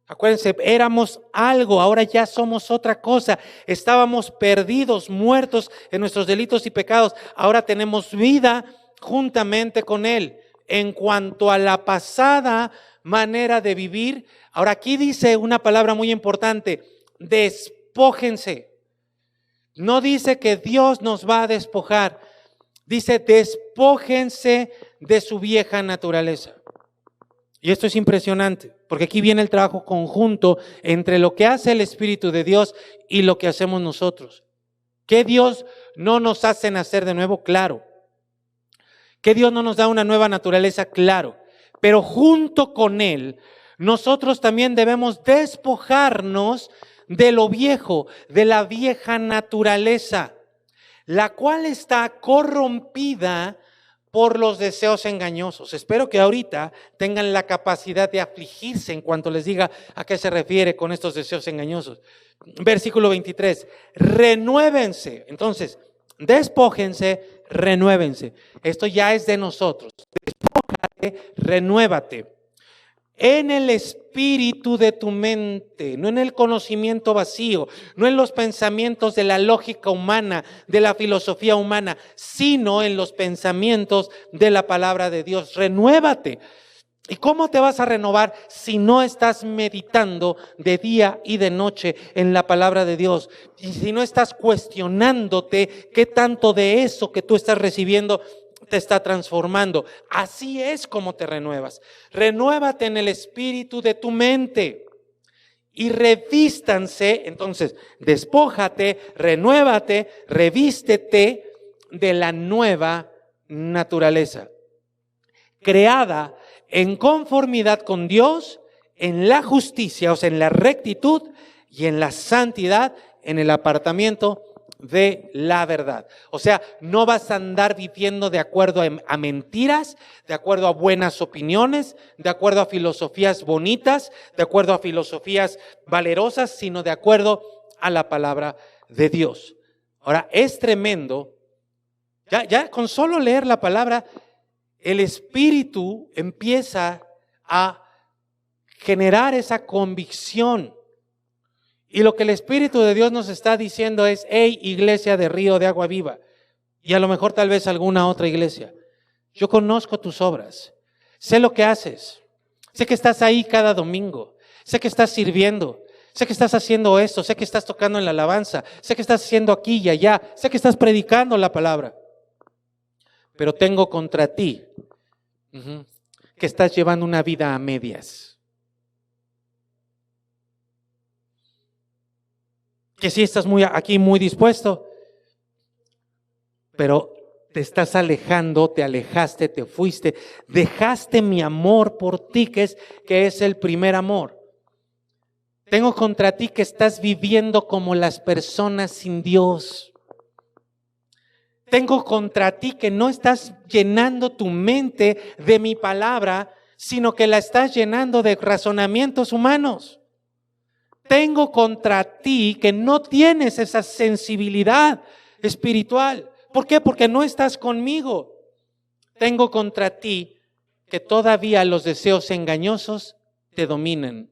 acuérdense, éramos algo, ahora ya somos otra cosa. Estábamos perdidos, muertos en nuestros delitos y pecados. Ahora tenemos vida juntamente con Él. En cuanto a la pasada manera de vivir, ahora aquí dice una palabra muy importante: despójense. No dice que Dios nos va a despojar, dice despójense de su vieja naturaleza. Y esto es impresionante, porque aquí viene el trabajo conjunto entre lo que hace el Espíritu de Dios y lo que hacemos nosotros. ¿Que Dios no nos hace nacer de nuevo? Claro. ¿Que Dios no nos da una nueva naturaleza? Claro. Pero junto con Él, nosotros también debemos despojarnos de lo viejo, de la vieja naturaleza, la cual está corrompida por los deseos engañosos. Espero que ahorita tengan la capacidad de afligirse en cuanto les diga a qué se refiere con estos deseos engañosos. Versículo 23, renuévense. Entonces, despójense, renuévense. Esto ya es de nosotros. Despójate, renuévate. En el espíritu de tu mente, no en el conocimiento vacío, no en los pensamientos de la lógica humana, de la filosofía humana, sino en los pensamientos de la palabra de Dios. Renuévate. ¿Y cómo te vas a renovar si no estás meditando de día y de noche en la palabra de Dios? Y si no estás cuestionándote qué tanto de eso que tú estás recibiendo te está transformando. Así es como te renuevas. Renuévate en el espíritu de tu mente y revístanse. Entonces, despójate, renuévate, revístete de la nueva naturaleza, creada en conformidad con Dios, en la justicia, o sea, en la rectitud y en la santidad, en el apartamiento de la verdad. O sea, no vas a andar viviendo de acuerdo a mentiras, de acuerdo a buenas opiniones, de acuerdo a filosofías bonitas, de acuerdo a filosofías valerosas, sino de acuerdo a la palabra de Dios. Ahora, es tremendo, ya con solo leer la palabra, el Espíritu empieza a generar esa convicción. Y lo que el Espíritu de Dios nos está diciendo es: hey, iglesia de Río de Agua Viva, y a lo mejor tal vez alguna otra iglesia, yo conozco tus obras, sé lo que haces, sé que estás ahí cada domingo, sé que estás sirviendo, sé que estás haciendo esto, sé que estás tocando en la alabanza, sé que estás haciendo aquí y allá, sé que estás predicando la palabra, pero tengo contra ti que estás llevando una vida a medias. Que sí estás aquí muy dispuesto, pero te estás alejando, te alejaste, te fuiste, dejaste mi amor por ti, que es el primer amor. Tengo contra ti que estás viviendo como las personas sin Dios. Tengo contra ti que no estás llenando tu mente de mi palabra, sino que la estás llenando de razonamientos humanos. Tengo contra ti que no tienes esa sensibilidad espiritual. ¿Por qué? Porque no estás conmigo. Tengo contra ti que todavía los deseos engañosos te dominan.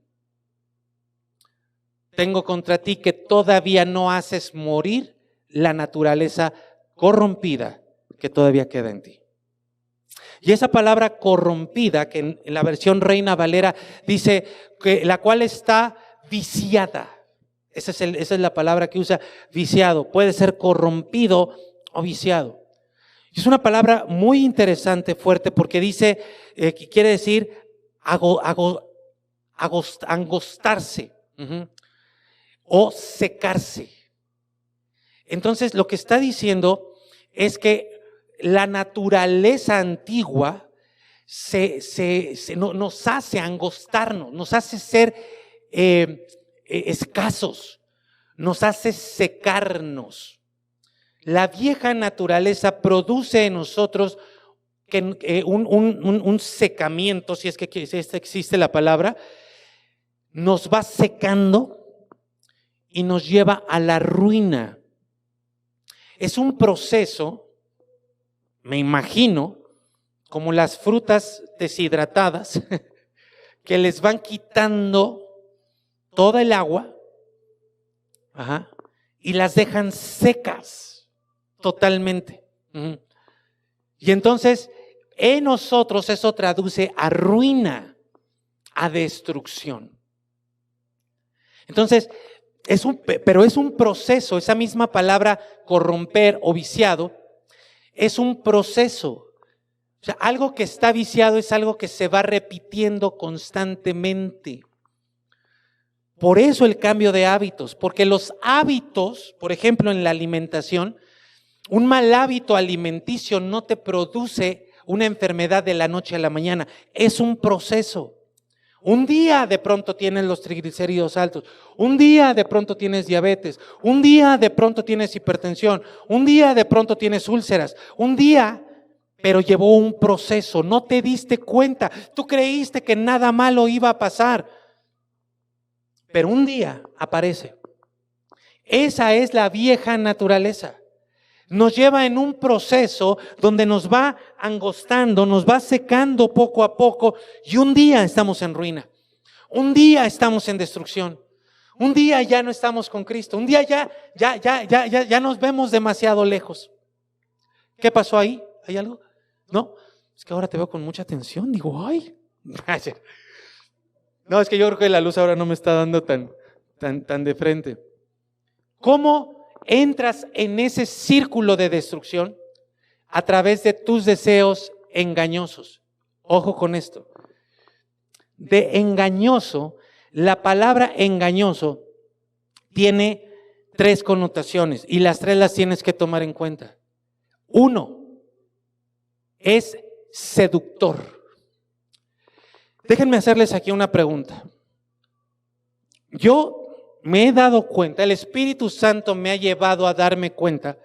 Tengo contra ti que todavía no haces morir la naturaleza corrompida que todavía queda en ti. Y esa palabra corrompida, que en la versión Reina Valera dice que la cual está viciada. Esa es la palabra que usa, viciado. Puede ser corrompido o viciado. Y es una palabra muy interesante, fuerte, porque dice, que quiere decir angostarse, o secarse. Entonces, lo que está diciendo es que la naturaleza antigua nos hace angostarnos, nos hace ser escasos, nos hace secarnos. La vieja naturaleza produce en nosotros un secamiento, si existe la palabra, nos va secando y nos lleva a la ruina. Es un proceso, me imagino, como las frutas deshidratadas, que les van quitando toda el agua, y las dejan secas totalmente. Y entonces en nosotros eso traduce a ruina, a destrucción. Entonces, pero es un proceso. Esa misma palabra corromper o viciado es un proceso. O sea, algo que está viciado es algo que se va repitiendo constantemente. Por eso el cambio de hábitos, porque los hábitos, por ejemplo en la alimentación, un mal hábito alimenticio no te produce una enfermedad de la noche a la mañana, es un proceso. Un día de pronto tienes los triglicéridos altos, un día de pronto tienes diabetes, un día de pronto tienes hipertensión, un día de pronto tienes úlceras, un día, pero llevó un proceso, no te diste cuenta, tú creíste que nada malo iba a pasar, pero un día aparece. Esa es la vieja naturaleza. Nos lleva en un proceso donde nos va angostando, nos va secando poco a poco y un día estamos en ruina, un día estamos en destrucción, un día ya no estamos con Cristo, un día ya nos vemos demasiado lejos. ¿Qué pasó ahí? ¿Hay algo? No, es que ahora te veo con mucha atención, digo, ay. No, es que yo creo que la luz ahora no me está dando tan de frente. ¿Cómo entras en ese círculo de destrucción? A través de tus deseos engañosos. Ojo con esto. De engañoso, la palabra engañoso tiene 3 connotaciones y las 3 las tienes que tomar en cuenta. 1, es seductor. Déjenme hacerles aquí una pregunta. Yo me he dado cuenta, el Espíritu Santo me ha llevado a darme cuenta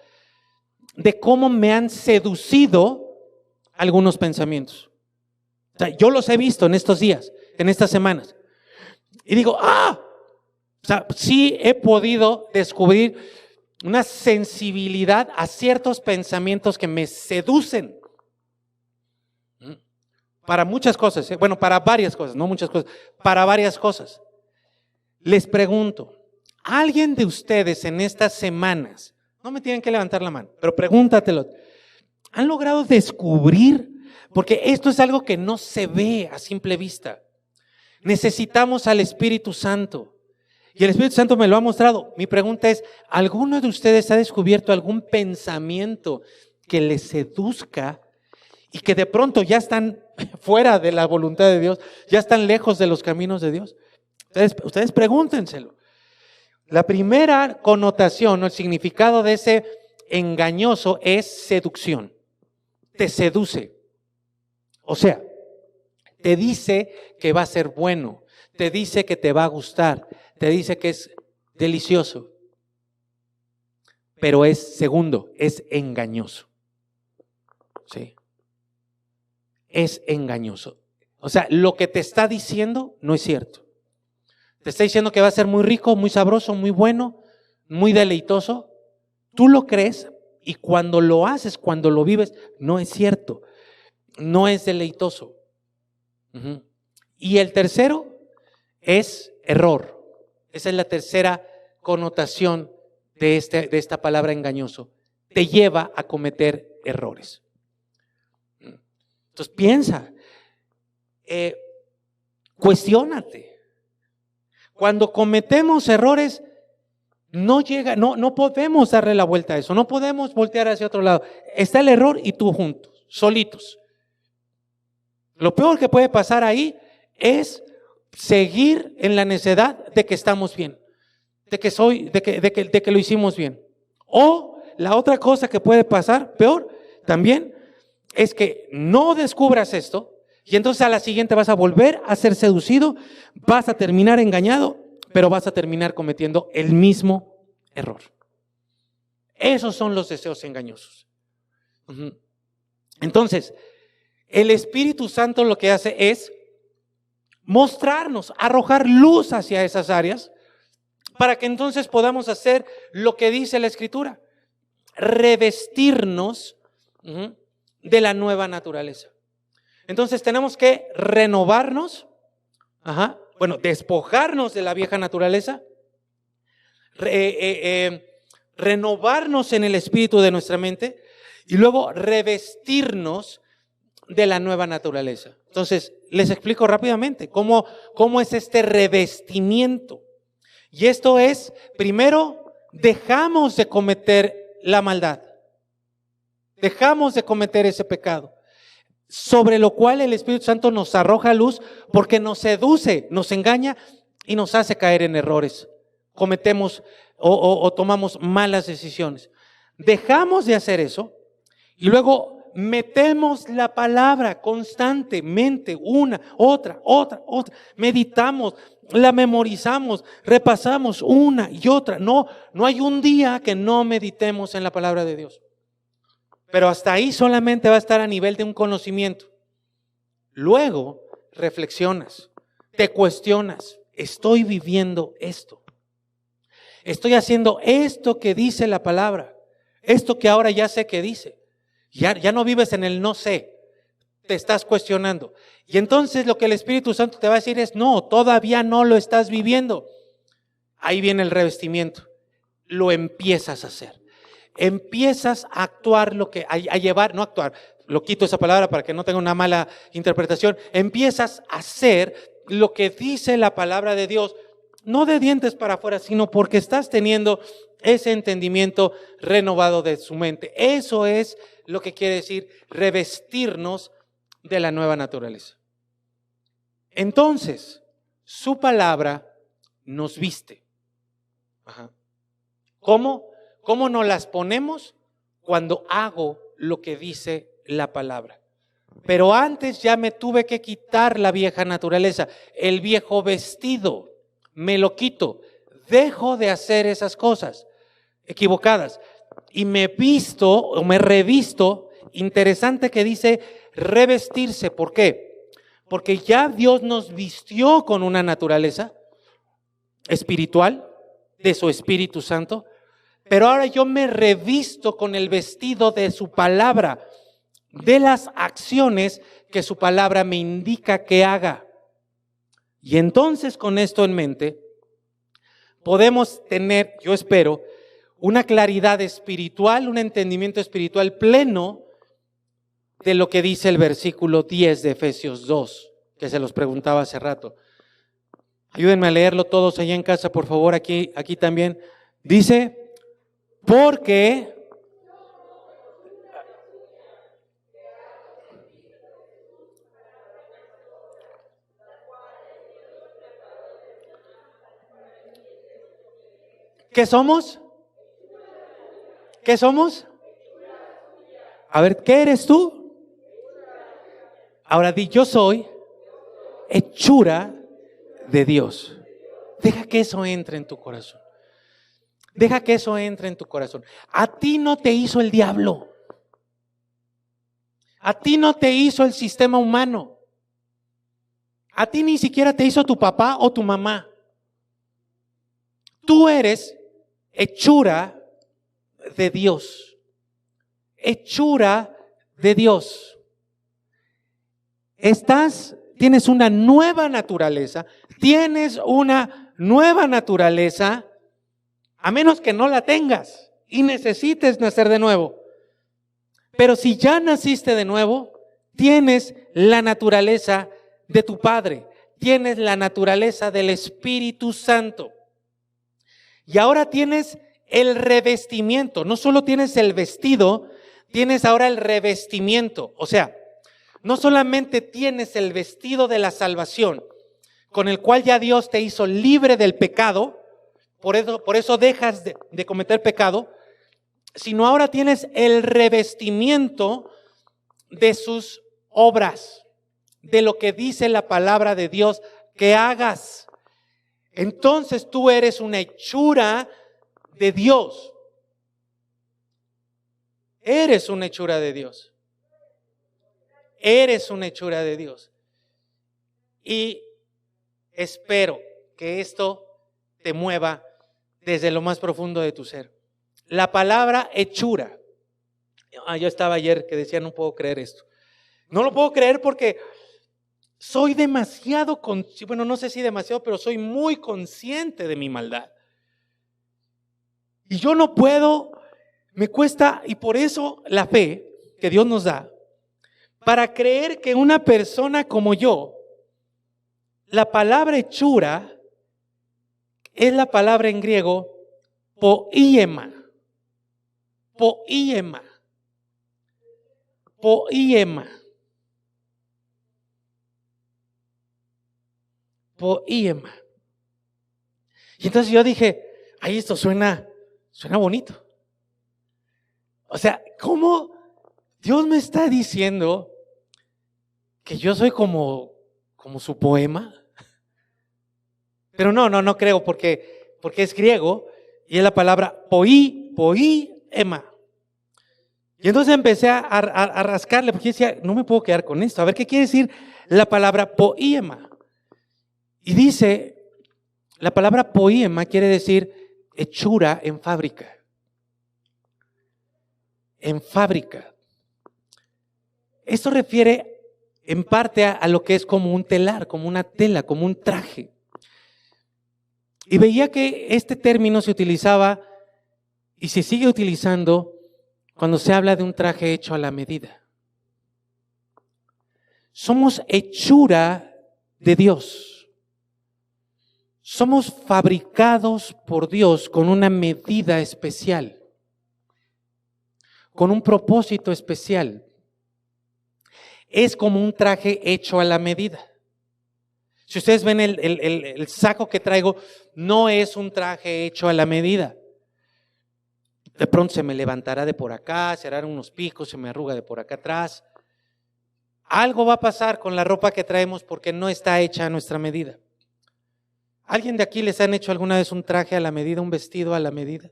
de cómo me han seducido algunos pensamientos. O sea, yo los he visto en estos días, en estas semanas. Y digo, o sea, sí he podido descubrir una sensibilidad a ciertos pensamientos que me seducen. Para muchas cosas, bueno, para varias cosas, no muchas cosas, para varias cosas. Les pregunto, ¿alguien de ustedes en estas semanas, no me tienen que levantar la mano, pero pregúntatelo, han logrado descubrir? Porque esto es algo que no se ve a simple vista. Necesitamos al Espíritu Santo. Y el Espíritu Santo me lo ha mostrado. Mi pregunta es, ¿alguno de ustedes ha descubierto algún pensamiento que les seduzca y que de pronto ya están fuera de la voluntad de Dios, ya están lejos de los caminos de Dios? Ustedes pregúntenselo. La primera connotación o el significado de ese engañoso es seducción. Te seduce. O sea, te dice que va a ser bueno, te dice que te va a gustar, te dice que es delicioso. Pero segundo, es engañoso. ¿Sí? Es engañoso. O sea, lo que te está diciendo no es cierto. Te está diciendo que va a ser muy rico, muy sabroso, muy bueno, muy deleitoso. Tú lo crees y cuando lo haces, cuando lo vives, no es cierto. No es deleitoso. Y el tercero es error. Esa es la tercera connotación de esta palabra engañoso. te lleva a cometer errores. Entonces piensa, cuestiónate. Cuando cometemos errores, no podemos darle la vuelta a eso, no podemos voltear hacia otro lado. Está el error y tú juntos, solitos. Lo peor que puede pasar ahí es seguir en la necedad de que estamos bien, de que lo hicimos bien. O la otra cosa que puede pasar, peor también, es que no descubras esto y entonces a la siguiente vas a volver a ser seducido, vas a terminar engañado, pero vas a terminar cometiendo el mismo error. Esos son los deseos engañosos. Entonces, el Espíritu Santo lo que hace es mostrarnos, arrojar luz hacia esas áreas para que entonces podamos hacer lo que dice la Escritura, revestirnos de la nueva naturaleza. Entonces tenemos que renovarnos, despojarnos de la vieja naturaleza, renovarnos en el espíritu de nuestra mente y luego revestirnos de la nueva naturaleza. Entonces, les explico rápidamente cómo es este revestimiento. Y esto es, primero, dejamos de cometer la maldad. Dejamos de cometer ese pecado, sobre lo cual el Espíritu Santo nos arroja luz porque nos seduce, nos engaña y nos hace caer en errores. Cometemos o tomamos malas decisiones. Dejamos de hacer eso y luego metemos la palabra constantemente, una, otra. Meditamos, la memorizamos, repasamos una y otra. No hay un día que no meditemos en la palabra de Dios. Pero hasta ahí solamente va a estar a nivel de un conocimiento. Luego reflexionas, te cuestionas, ¿estoy viviendo esto? ¿Estoy haciendo esto que dice la palabra? Esto que ahora ya sé que dice. Ya no vives en el no sé, te estás cuestionando. Y entonces lo que el Espíritu Santo te va a decir es, no, todavía no lo estás viviendo. Ahí viene el revestimiento. Lo empiezas a hacer. Empiezas a actuar no actuar, lo quito esa palabra para que no tenga una mala interpretación. Empiezas a hacer lo que dice la palabra de Dios, no de dientes para afuera, sino porque estás teniendo ese entendimiento renovado de su mente. Eso es lo que quiere decir revestirnos de la nueva naturaleza. Entonces, su palabra nos viste. ¿Cómo nos las ponemos? Cuando hago lo que dice la palabra. Pero antes ya me tuve que quitar la vieja naturaleza, el viejo vestido, me lo quito, dejo de hacer esas cosas equivocadas y me visto o me revisto. Interesante que dice revestirse. ¿Por qué? Porque ya Dios nos vistió con una naturaleza espiritual de su Espíritu Santo. Pero ahora yo me revisto con el vestido de su palabra, de las acciones que su palabra me indica que haga. Y entonces con esto en mente, podemos tener, yo espero, una claridad espiritual, un entendimiento espiritual pleno de lo que dice el versículo 10 de Efesios 2, que se los preguntaba hace rato. Ayúdenme a leerlo todos allá en casa, por favor, aquí también. Dice, porque ¿qué somos? ¿Qué somos? A ver, ¿qué eres tú? Ahora di, yo soy hechura de Dios. Deja que eso entre en tu corazón. Deja que eso entre en tu corazón. A ti no te hizo el diablo. A ti no te hizo el sistema humano. A ti ni siquiera te hizo tu papá o tu mamá. Tú eres hechura de Dios. Hechura de Dios. Tienes una nueva naturaleza. Tienes una nueva naturaleza. A menos que no la tengas. y necesites nacer de nuevo. Pero si ya naciste de nuevo, tienes la naturaleza de tu Padre, tienes la naturaleza del Espíritu Santo. Y ahora tienes el revestimiento, no solo tienes el vestido, tienes ahora el revestimiento. O sea, no solamente tienes el vestido de la salvación, con el cual ya Dios te hizo libre del pecado, por eso dejas de cometer pecado, sino ahora tienes el revestimiento de sus obras, de lo que dice la palabra de Dios que hagas. Entonces tú eres una hechura de Dios. Eres una hechura de Dios. Eres una hechura de Dios. Y espero que esto te mueva desde lo más profundo de tu ser. La palabra hechura. Yo estaba ayer que decía, no puedo creer esto. No lo puedo creer porque soy demasiado, bueno, no sé si demasiado, pero soy muy consciente de mi maldad. Y yo no puedo, me cuesta, y por eso la fe que Dios nos da, para creer que una persona como yo, la palabra hechura es la palabra en griego poiema. Poiema. Poiema. Poiema. Y entonces yo dije, ay, esto suena bonito. O sea, ¿cómo Dios me está diciendo que yo soy como su poema? Pero no creo porque es griego y es la palabra poiema. Y entonces empecé a rascarle porque decía, no me puedo quedar con esto. A ver, ¿qué quiere decir la palabra poiema? Y dice, la palabra poiema quiere decir hechura en fábrica. En fábrica. Esto refiere en parte a lo que es como un telar, como una tela, como un traje. Y veía que este término se utilizaba y se sigue utilizando cuando se habla de un traje hecho a la medida. Somos hechura de Dios. Somos fabricados por Dios con una medida especial, con un propósito especial. Es como un traje hecho a la medida. Si ustedes ven el saco que traigo, no es un traje hecho a la medida. De pronto se me levantará de por acá, se harán unos picos, se me arruga de por acá atrás. Algo va a pasar con la ropa que traemos porque no está hecha a nuestra medida. ¿Alguien de aquí les han hecho alguna vez un traje a la medida, un vestido a la medida?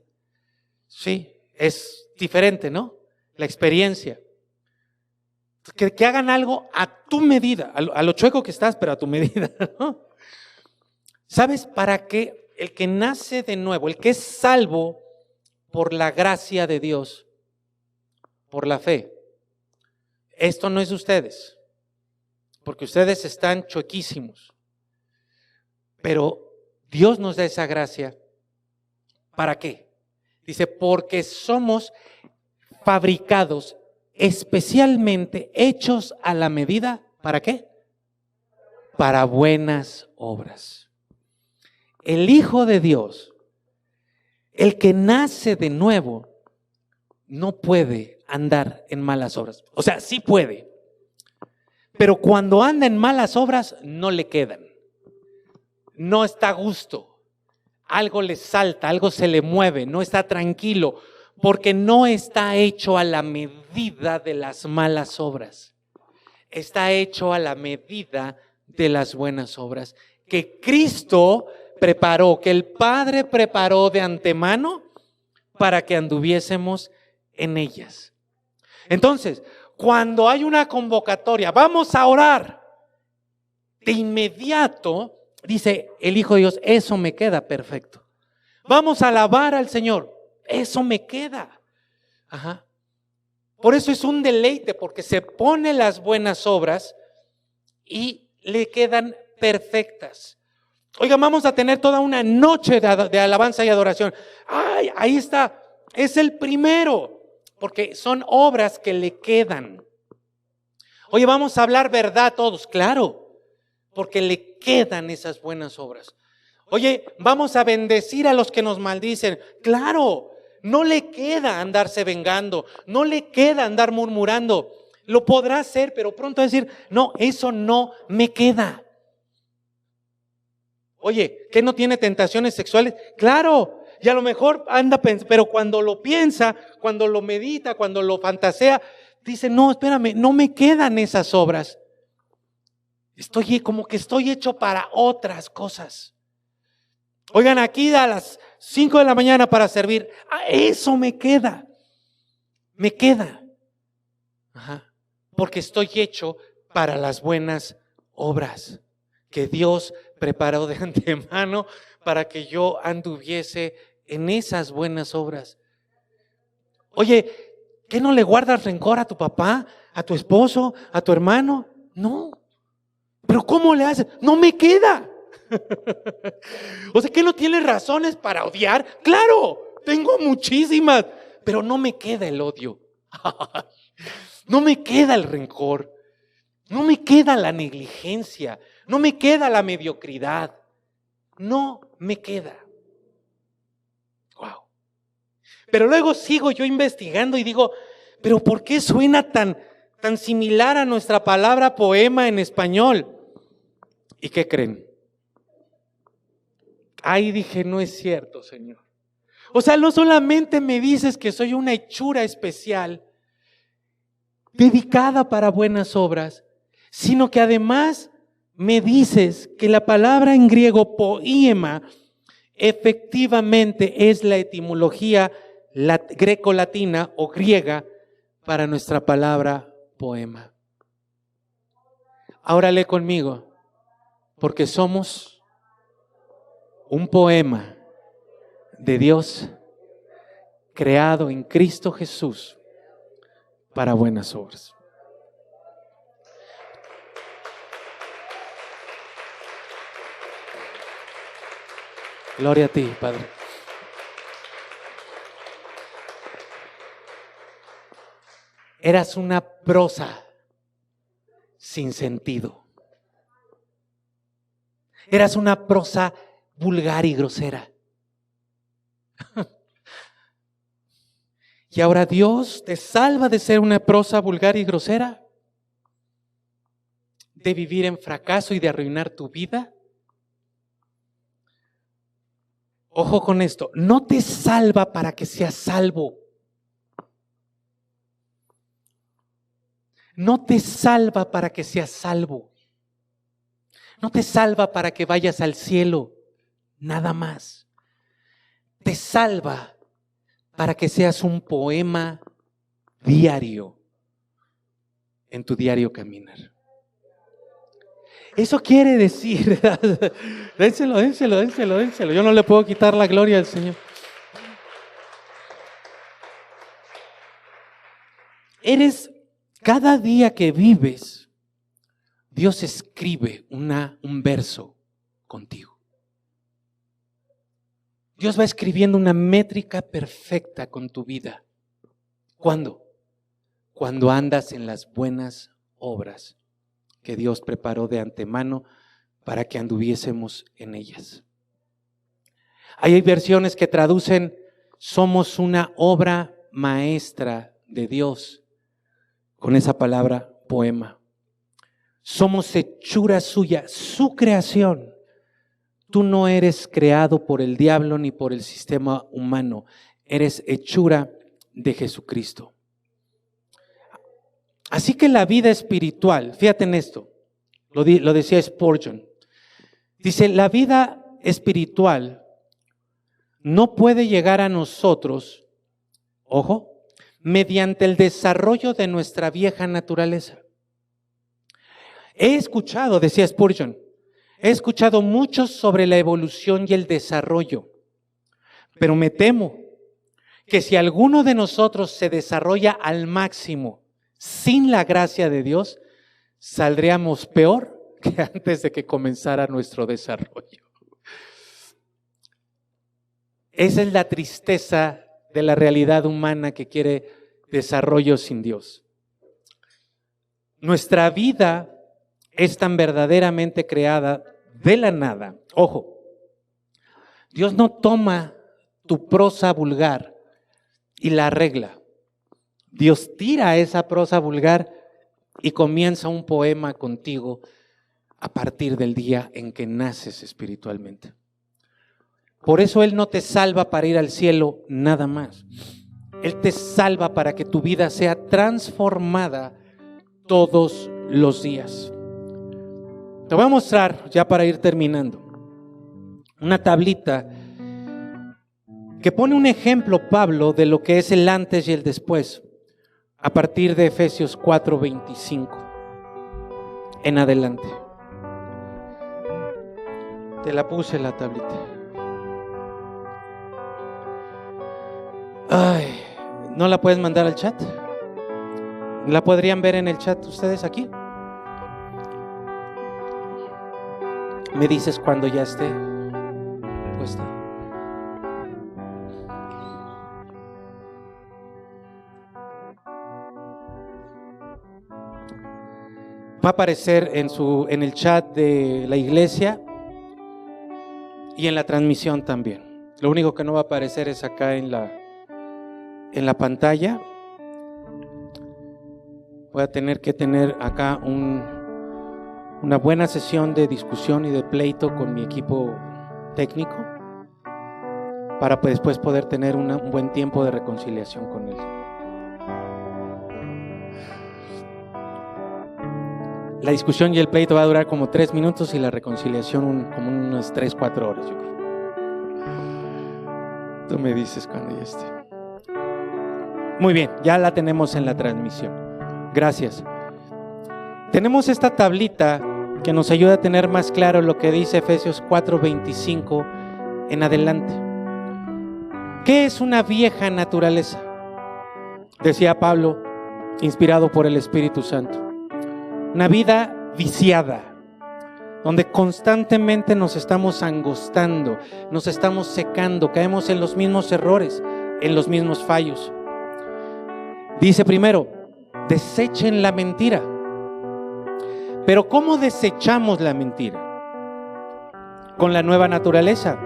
Sí, es diferente, ¿no? La experiencia. Que hagan algo a tu medida, a lo chueco que estás, pero a tu medida, ¿no? ¿Sabes para qué? El que nace de nuevo, el que es salvo por la gracia de Dios, por la fe. Esto no es de ustedes, porque ustedes están chuequísimos. Pero Dios nos da esa gracia. ¿Para qué? Dice, porque somos fabricados, especialmente hechos a la medida. ¿Para qué? Para buenas obras. El Hijo de Dios, el que nace de nuevo, no puede andar en malas obras. O sea, sí puede, pero cuando anda en malas obras no le quedan. No está a gusto, algo le salta, algo se le mueve, no está tranquilo, porque no está hecho a la medida de las malas obras. Está hecho a la medida de las buenas obras que Cristo preparó, que el Padre preparó de antemano para que anduviésemos en ellas. Entonces, cuando hay una convocatoria, vamos a orar, de inmediato dice el Hijo de Dios, eso me queda perfecto. Vamos a alabar al Señor, eso me queda. Ajá. Por eso es un deleite, porque se pone las buenas obras y le quedan perfectas. Oigan, vamos a tener toda una noche de alabanza y adoración. Ay, ahí está es el primero, porque son obras que le quedan. Oye, vamos a hablar verdad todos, claro, porque le quedan esas buenas obras. Oye, vamos a bendecir a los que nos maldicen, claro, no le queda andarse vengando, no le queda andar murmurando. Lo podrá hacer, pero pronto va a decir, no, eso no me queda. Oye, ¿qué no tiene tentaciones sexuales? Claro, y a lo mejor anda pensando, pero cuando lo piensa, cuando lo medita, cuando lo fantasea, dice, no, espérame, no me quedan esas obras. Estoy como que estoy hecho para otras cosas. Oigan, aquí a las 5 de la mañana para servir, eso me queda. Me queda. Ajá. Porque estoy hecho para las buenas obras que Dios preparó de antemano para que yo anduviese en esas buenas obras. Oye, ¿qué no le guardas rencor a tu papá, a tu esposo, a tu hermano? No. ¿Pero cómo le haces? No me queda. O sea, ¿que no tienes razones para odiar? Claro, tengo muchísimas, pero no me queda el odio. No me queda el rencor, no me queda la negligencia, no me queda la mediocridad, no me queda. Wow. Pero luego sigo yo investigando y digo, pero ¿por qué suena tan similar a nuestra palabra poema en español? ¿Y qué creen? Ahí dije, no es cierto, Señor. O sea, no solamente me dices que soy una hechura especial, dedicada para buenas obras, sino que además me dices que la palabra en griego poema efectivamente es la etimología greco-latina o griega para nuestra palabra poema. Ahora lee conmigo, porque somos un poema de Dios creado en Cristo Jesús para buenas obras. Gloria a ti, Padre. Eras una prosa sin sentido. Eras una prosa vulgar y grosera. Y ahora Dios te salva de ser una prosa vulgar y grosera, de vivir en fracaso y de arruinar tu vida. Ojo con esto, no te salva para que seas salvo. No te salva para que seas salvo. No te salva para que vayas al cielo, nada más. Te salva para que seas un poema diario en tu diario caminar. Eso quiere decir, dénselo. Yo no le puedo quitar la gloria al Señor. Cada día que vives, Dios escribe un verso contigo. Dios va escribiendo una métrica perfecta con tu vida. ¿Cuándo? Cuando andas en las buenas obras que Dios preparó de antemano para que anduviésemos en ellas. Hay versiones que traducen, somos una obra maestra de Dios, con esa palabra poema. Somos hechura suya, su creación. Tú no eres creado por el diablo ni por el sistema humano. Eres hechura de Jesucristo. Así que la vida espiritual, fíjate en esto, lo decía Spurgeon. Dice, la vida espiritual no puede llegar a nosotros, ojo, mediante el desarrollo de nuestra vieja naturaleza. He escuchado, decía Spurgeon, he escuchado mucho sobre la evolución y el desarrollo, pero me temo que si alguno de nosotros se desarrolla al máximo sin la gracia de Dios, saldríamos peor que antes de que comenzara nuestro desarrollo. Esa es la tristeza de la realidad humana que quiere desarrollo sin Dios. Nuestra vida es tan verdaderamente creada de la nada. Ojo, Dios no toma tu prosa vulgar y la arregla. Dios tira esa prosa vulgar y comienza un poema contigo a partir del día en que naces espiritualmente. Por eso Él no te salva para ir al cielo nada más. Él te salva para que tu vida sea transformada todos los días. Te voy a mostrar, ya para ir terminando, una tablita que pone un ejemplo, Pablo, de lo que es el antes y el después, a partir de Efesios 4:25 en adelante. Te la puse la tablita. Ay, ¿no la puedes mandar al chat? ¿La podrían ver en el chat ustedes aquí? Me dices cuando ya esté puesta. Va a aparecer en el chat de la iglesia y en la transmisión también. Lo único que no va a aparecer es acá en la pantalla. Voy a tener que tener acá una buena sesión de discusión y de pleito con mi equipo técnico para después poder tener un buen tiempo de reconciliación con él. La discusión y el pleito va a durar como 3 minutos y la reconciliación como unas 3-4 horas, yo creo. Tú me dices cuando ya esté. Muy bien, ya la tenemos en la transmisión. Gracias. Tenemos esta tablita que nos ayuda a tener más claro lo que dice Efesios 4:25 en adelante. ¿Qué es una vieja naturaleza? Decía Pablo, inspirado por el Espíritu Santo. Una vida viciada, donde constantemente nos estamos angostando, nos estamos secando, caemos en los mismos errores, en los mismos fallos. Dice primero, desechen la mentira. Pero ¿cómo desechamos la mentira? Con la nueva naturaleza,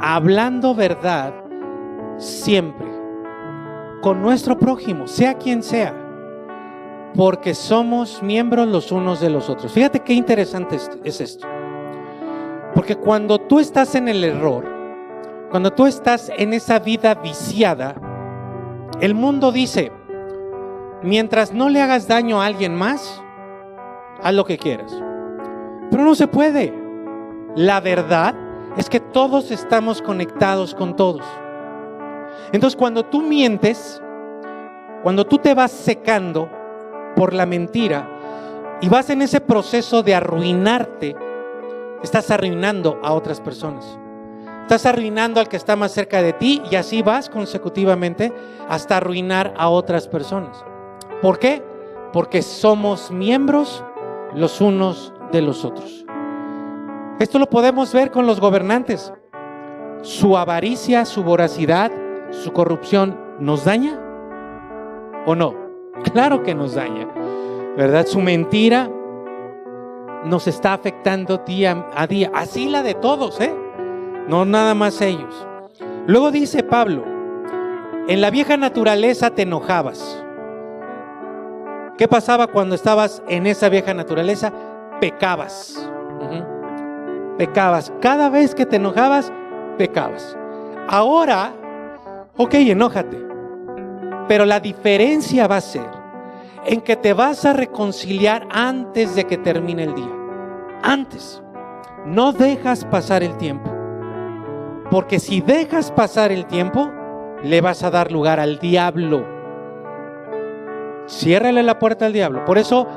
hablando verdad siempre, con nuestro prójimo, sea quien sea, porque somos miembros los unos de los otros. Fíjate qué interesante es esto. Porque cuando tú estás en el error, cuando tú estás en esa vida viciada, el mundo dice, mientras no le hagas daño a alguien más, haz lo que quieras. Pero no se puede. La verdad es que todos estamos conectados con todos. Entonces, cuando tú mientes, cuando tú te vas secando por la mentira y vas en ese proceso de arruinarte, estás arruinando a otras personas. Estás arruinando al que está más cerca de ti y así vas consecutivamente hasta arruinar a otras personas. ¿Por qué? Porque somos miembros los unos de los otros. Esto lo podemos ver con los gobernantes. Su avaricia, su voracidad, su corrupción, ¿nos daña o no? Claro que nos daña, ¿verdad? Su mentira nos está afectando día a día. Así la de todos, no nada más ellos. Luego dice Pablo, en la vieja naturaleza te enojabas. ¿Qué pasaba cuando estabas en esa vieja naturaleza? Pecabas. Pecabas. Cada vez que te enojabas, pecabas. Ahora, ok, enójate. Pero la diferencia va a ser en que te vas a reconciliar antes de que termine el día. Antes. No dejas pasar el tiempo. Porque si dejas pasar el tiempo, le vas a dar lugar al diablo. Ciérrale la puerta al diablo. Por eso,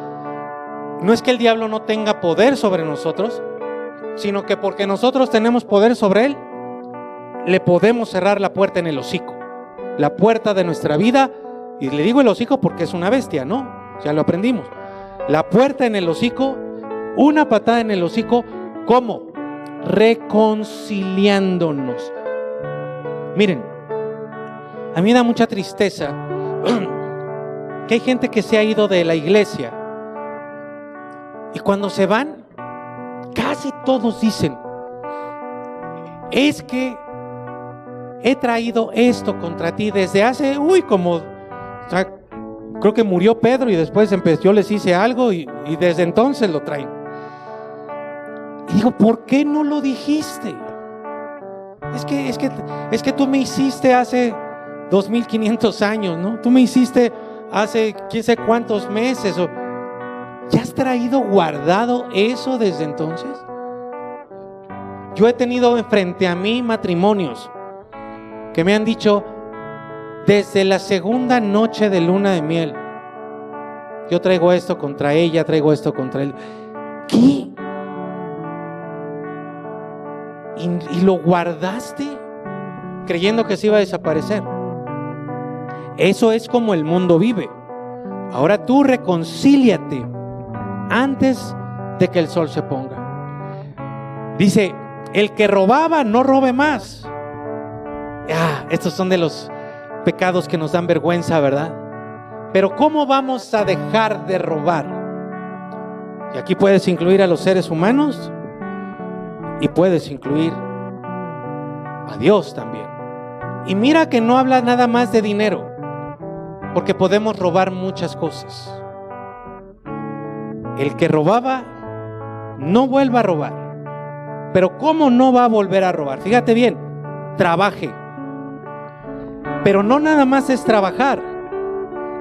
no es que el diablo no tenga poder sobre nosotros, sino que porque nosotros tenemos poder sobre él, le podemos cerrar la puerta en el hocico. La puerta de nuestra vida, y le digo el hocico porque es una bestia, ¿no? Ya lo aprendimos. La puerta en el hocico, una patada en el hocico, ¿cómo? Reconciliándonos. Miren, A mí me da mucha tristeza que hay gente que se ha ido de la iglesia y cuando se van, casi todos dicen: es que he traído esto contra ti desde hace, creo que murió Pedro y después yo les hice algo y desde entonces lo traen. Y digo, ¿por qué no lo dijiste? Es que tú me hiciste hace 2500 años, ¿no? Tú me hiciste hace quién sabe cuántos meses. ¿Ya has traído guardado eso desde entonces? Yo he tenido frente a mí matrimonios que me han dicho desde la segunda noche de luna de miel: yo traigo esto contra ella, traigo esto contra él. ¿Qué? ¿Y lo guardaste creyendo que se iba a desaparecer? Eso es como el mundo vive. Ahora tú reconcíliate antes de que el sol se ponga. Dice: el que robaba no robe más. Estos son de los pecados que nos dan vergüenza, ¿verdad? Pero ¿cómo vamos a dejar de robar? Y aquí puedes incluir a los seres humanos y puedes incluir a Dios también. Y mira que no habla nada más de dinero, porque podemos robar muchas cosas. El que robaba no vuelva a robar. Pero ¿cómo no va a volver a robar? Fíjate bien, trabaje. Pero no nada más es trabajar,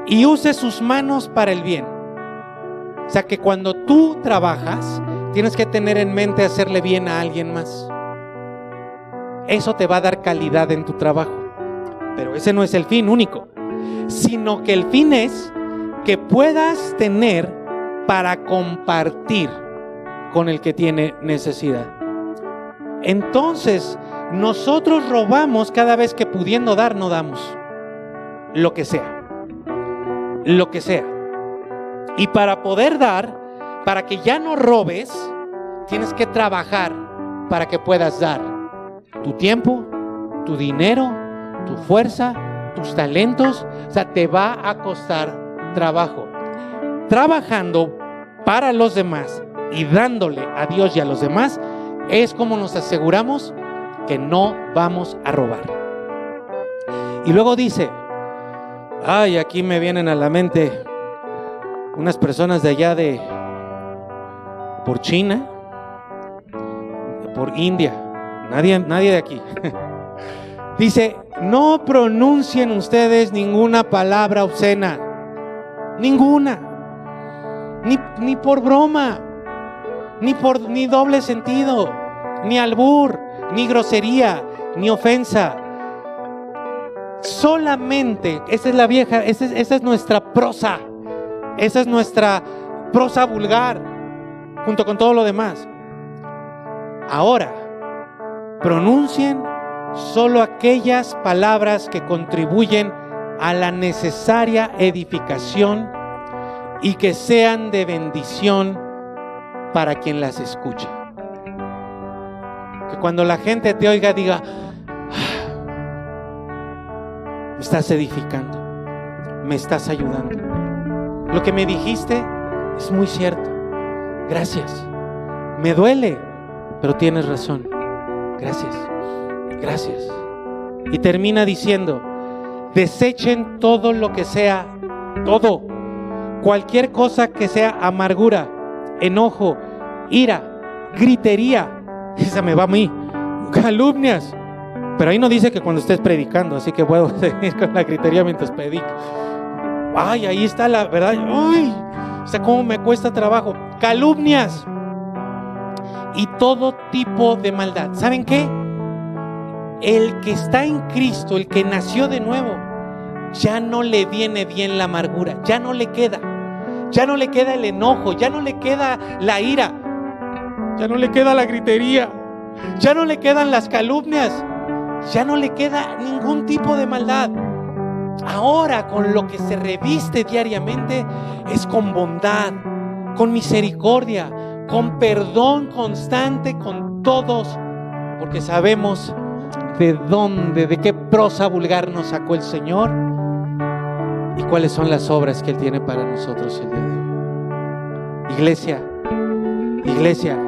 y use sus manos para el bien. O sea que cuando tú trabajas, tienes que tener en mente hacerle bien a alguien más. Eso te va a dar calidad en tu trabajo. Pero ese no es el fin único, sino que el fin es que puedas tener para compartir con el que tiene necesidad. Entonces, nosotros robamos cada vez que pudiendo dar no damos. Lo que sea. Lo que sea. Y para poder dar, para que ya no robes, tienes que trabajar para que puedas dar tu tiempo, tu dinero, tu fuerza, tus talentos. O sea, te va a costar trabajo. Trabajando para los demás y dándole a Dios y a los demás es como nos aseguramos que no vamos a robar. Y luego dice, aquí me vienen a la mente unas personas de allá por China, por India, nadie de aquí. Dice, no pronuncien ustedes ninguna palabra obscena, ninguna, ni por broma, ni doble sentido, ni albur, ni grosería, ni ofensa. Solamente, esa es nuestra prosa, esa es nuestra prosa vulgar, junto con todo lo demás. Ahora, pronuncien solo aquellas palabras que contribuyen a la necesaria edificación y que sean de bendición para quien las escucha. Que cuando la gente te oiga diga, me estás edificando, me estás ayudando. Lo que me dijiste es muy cierto. Gracias. Me duele, pero tienes razón. Gracias. Gracias. Y termina diciendo, desechen todo lo que sea, todo, cualquier cosa que sea amargura, enojo, ira, gritería. Esa me va a mí. Calumnias. Pero ahí no dice que cuando estés predicando, así que puedo seguir con la gritería mientras predico. Ahí está la verdad. O sea, cómo me cuesta trabajo. Calumnias y todo tipo de maldad. ¿Saben qué? El que está en Cristo, el que nació de nuevo, ya no le viene bien la amargura, ya no le queda. Ya no le queda el enojo, ya no le queda la ira, ya no le queda la gritería, ya no le quedan las calumnias, ya no le queda ningún tipo de maldad. Ahora con lo que se reviste diariamente es con bondad, con misericordia, con perdón constante con todos, porque sabemos de dónde, de qué prosa vulgar nos sacó el Señor y cuáles son las obras que Él tiene para nosotros el día de hoy. Iglesia,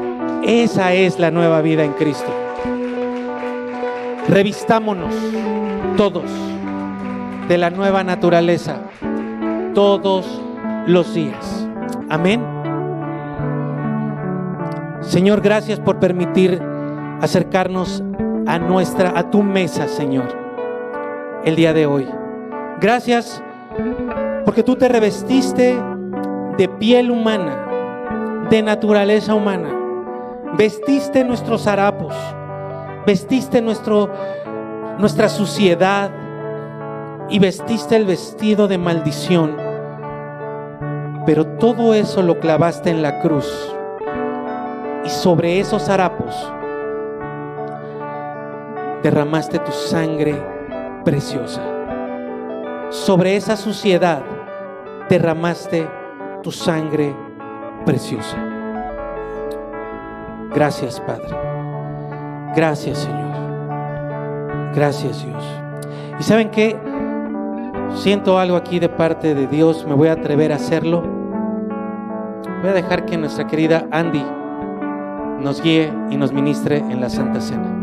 esa es la nueva vida en Cristo. Revistámonos todos de la nueva naturaleza todos los días. Amén. Señor, gracias por permitir acercarnos a tu mesa, Señor, el día de hoy. Gracias porque tú te revestiste de piel humana, de naturaleza humana. Vestiste nuestros harapos, vestiste nuestra suciedad y vestiste el vestido de maldición. Pero todo eso lo clavaste en la cruz. Y sobre esos harapos derramaste tu sangre preciosa. Sobre esa suciedad derramaste tu sangre preciosa. Gracias, Padre. Gracias, Señor. Gracias, Dios. ¿Y saben qué? Siento algo aquí de parte de Dios. Me voy a atrever a hacerlo. Voy a dejar que nuestra querida Andy nos guíe y nos ministre en la Santa Cena.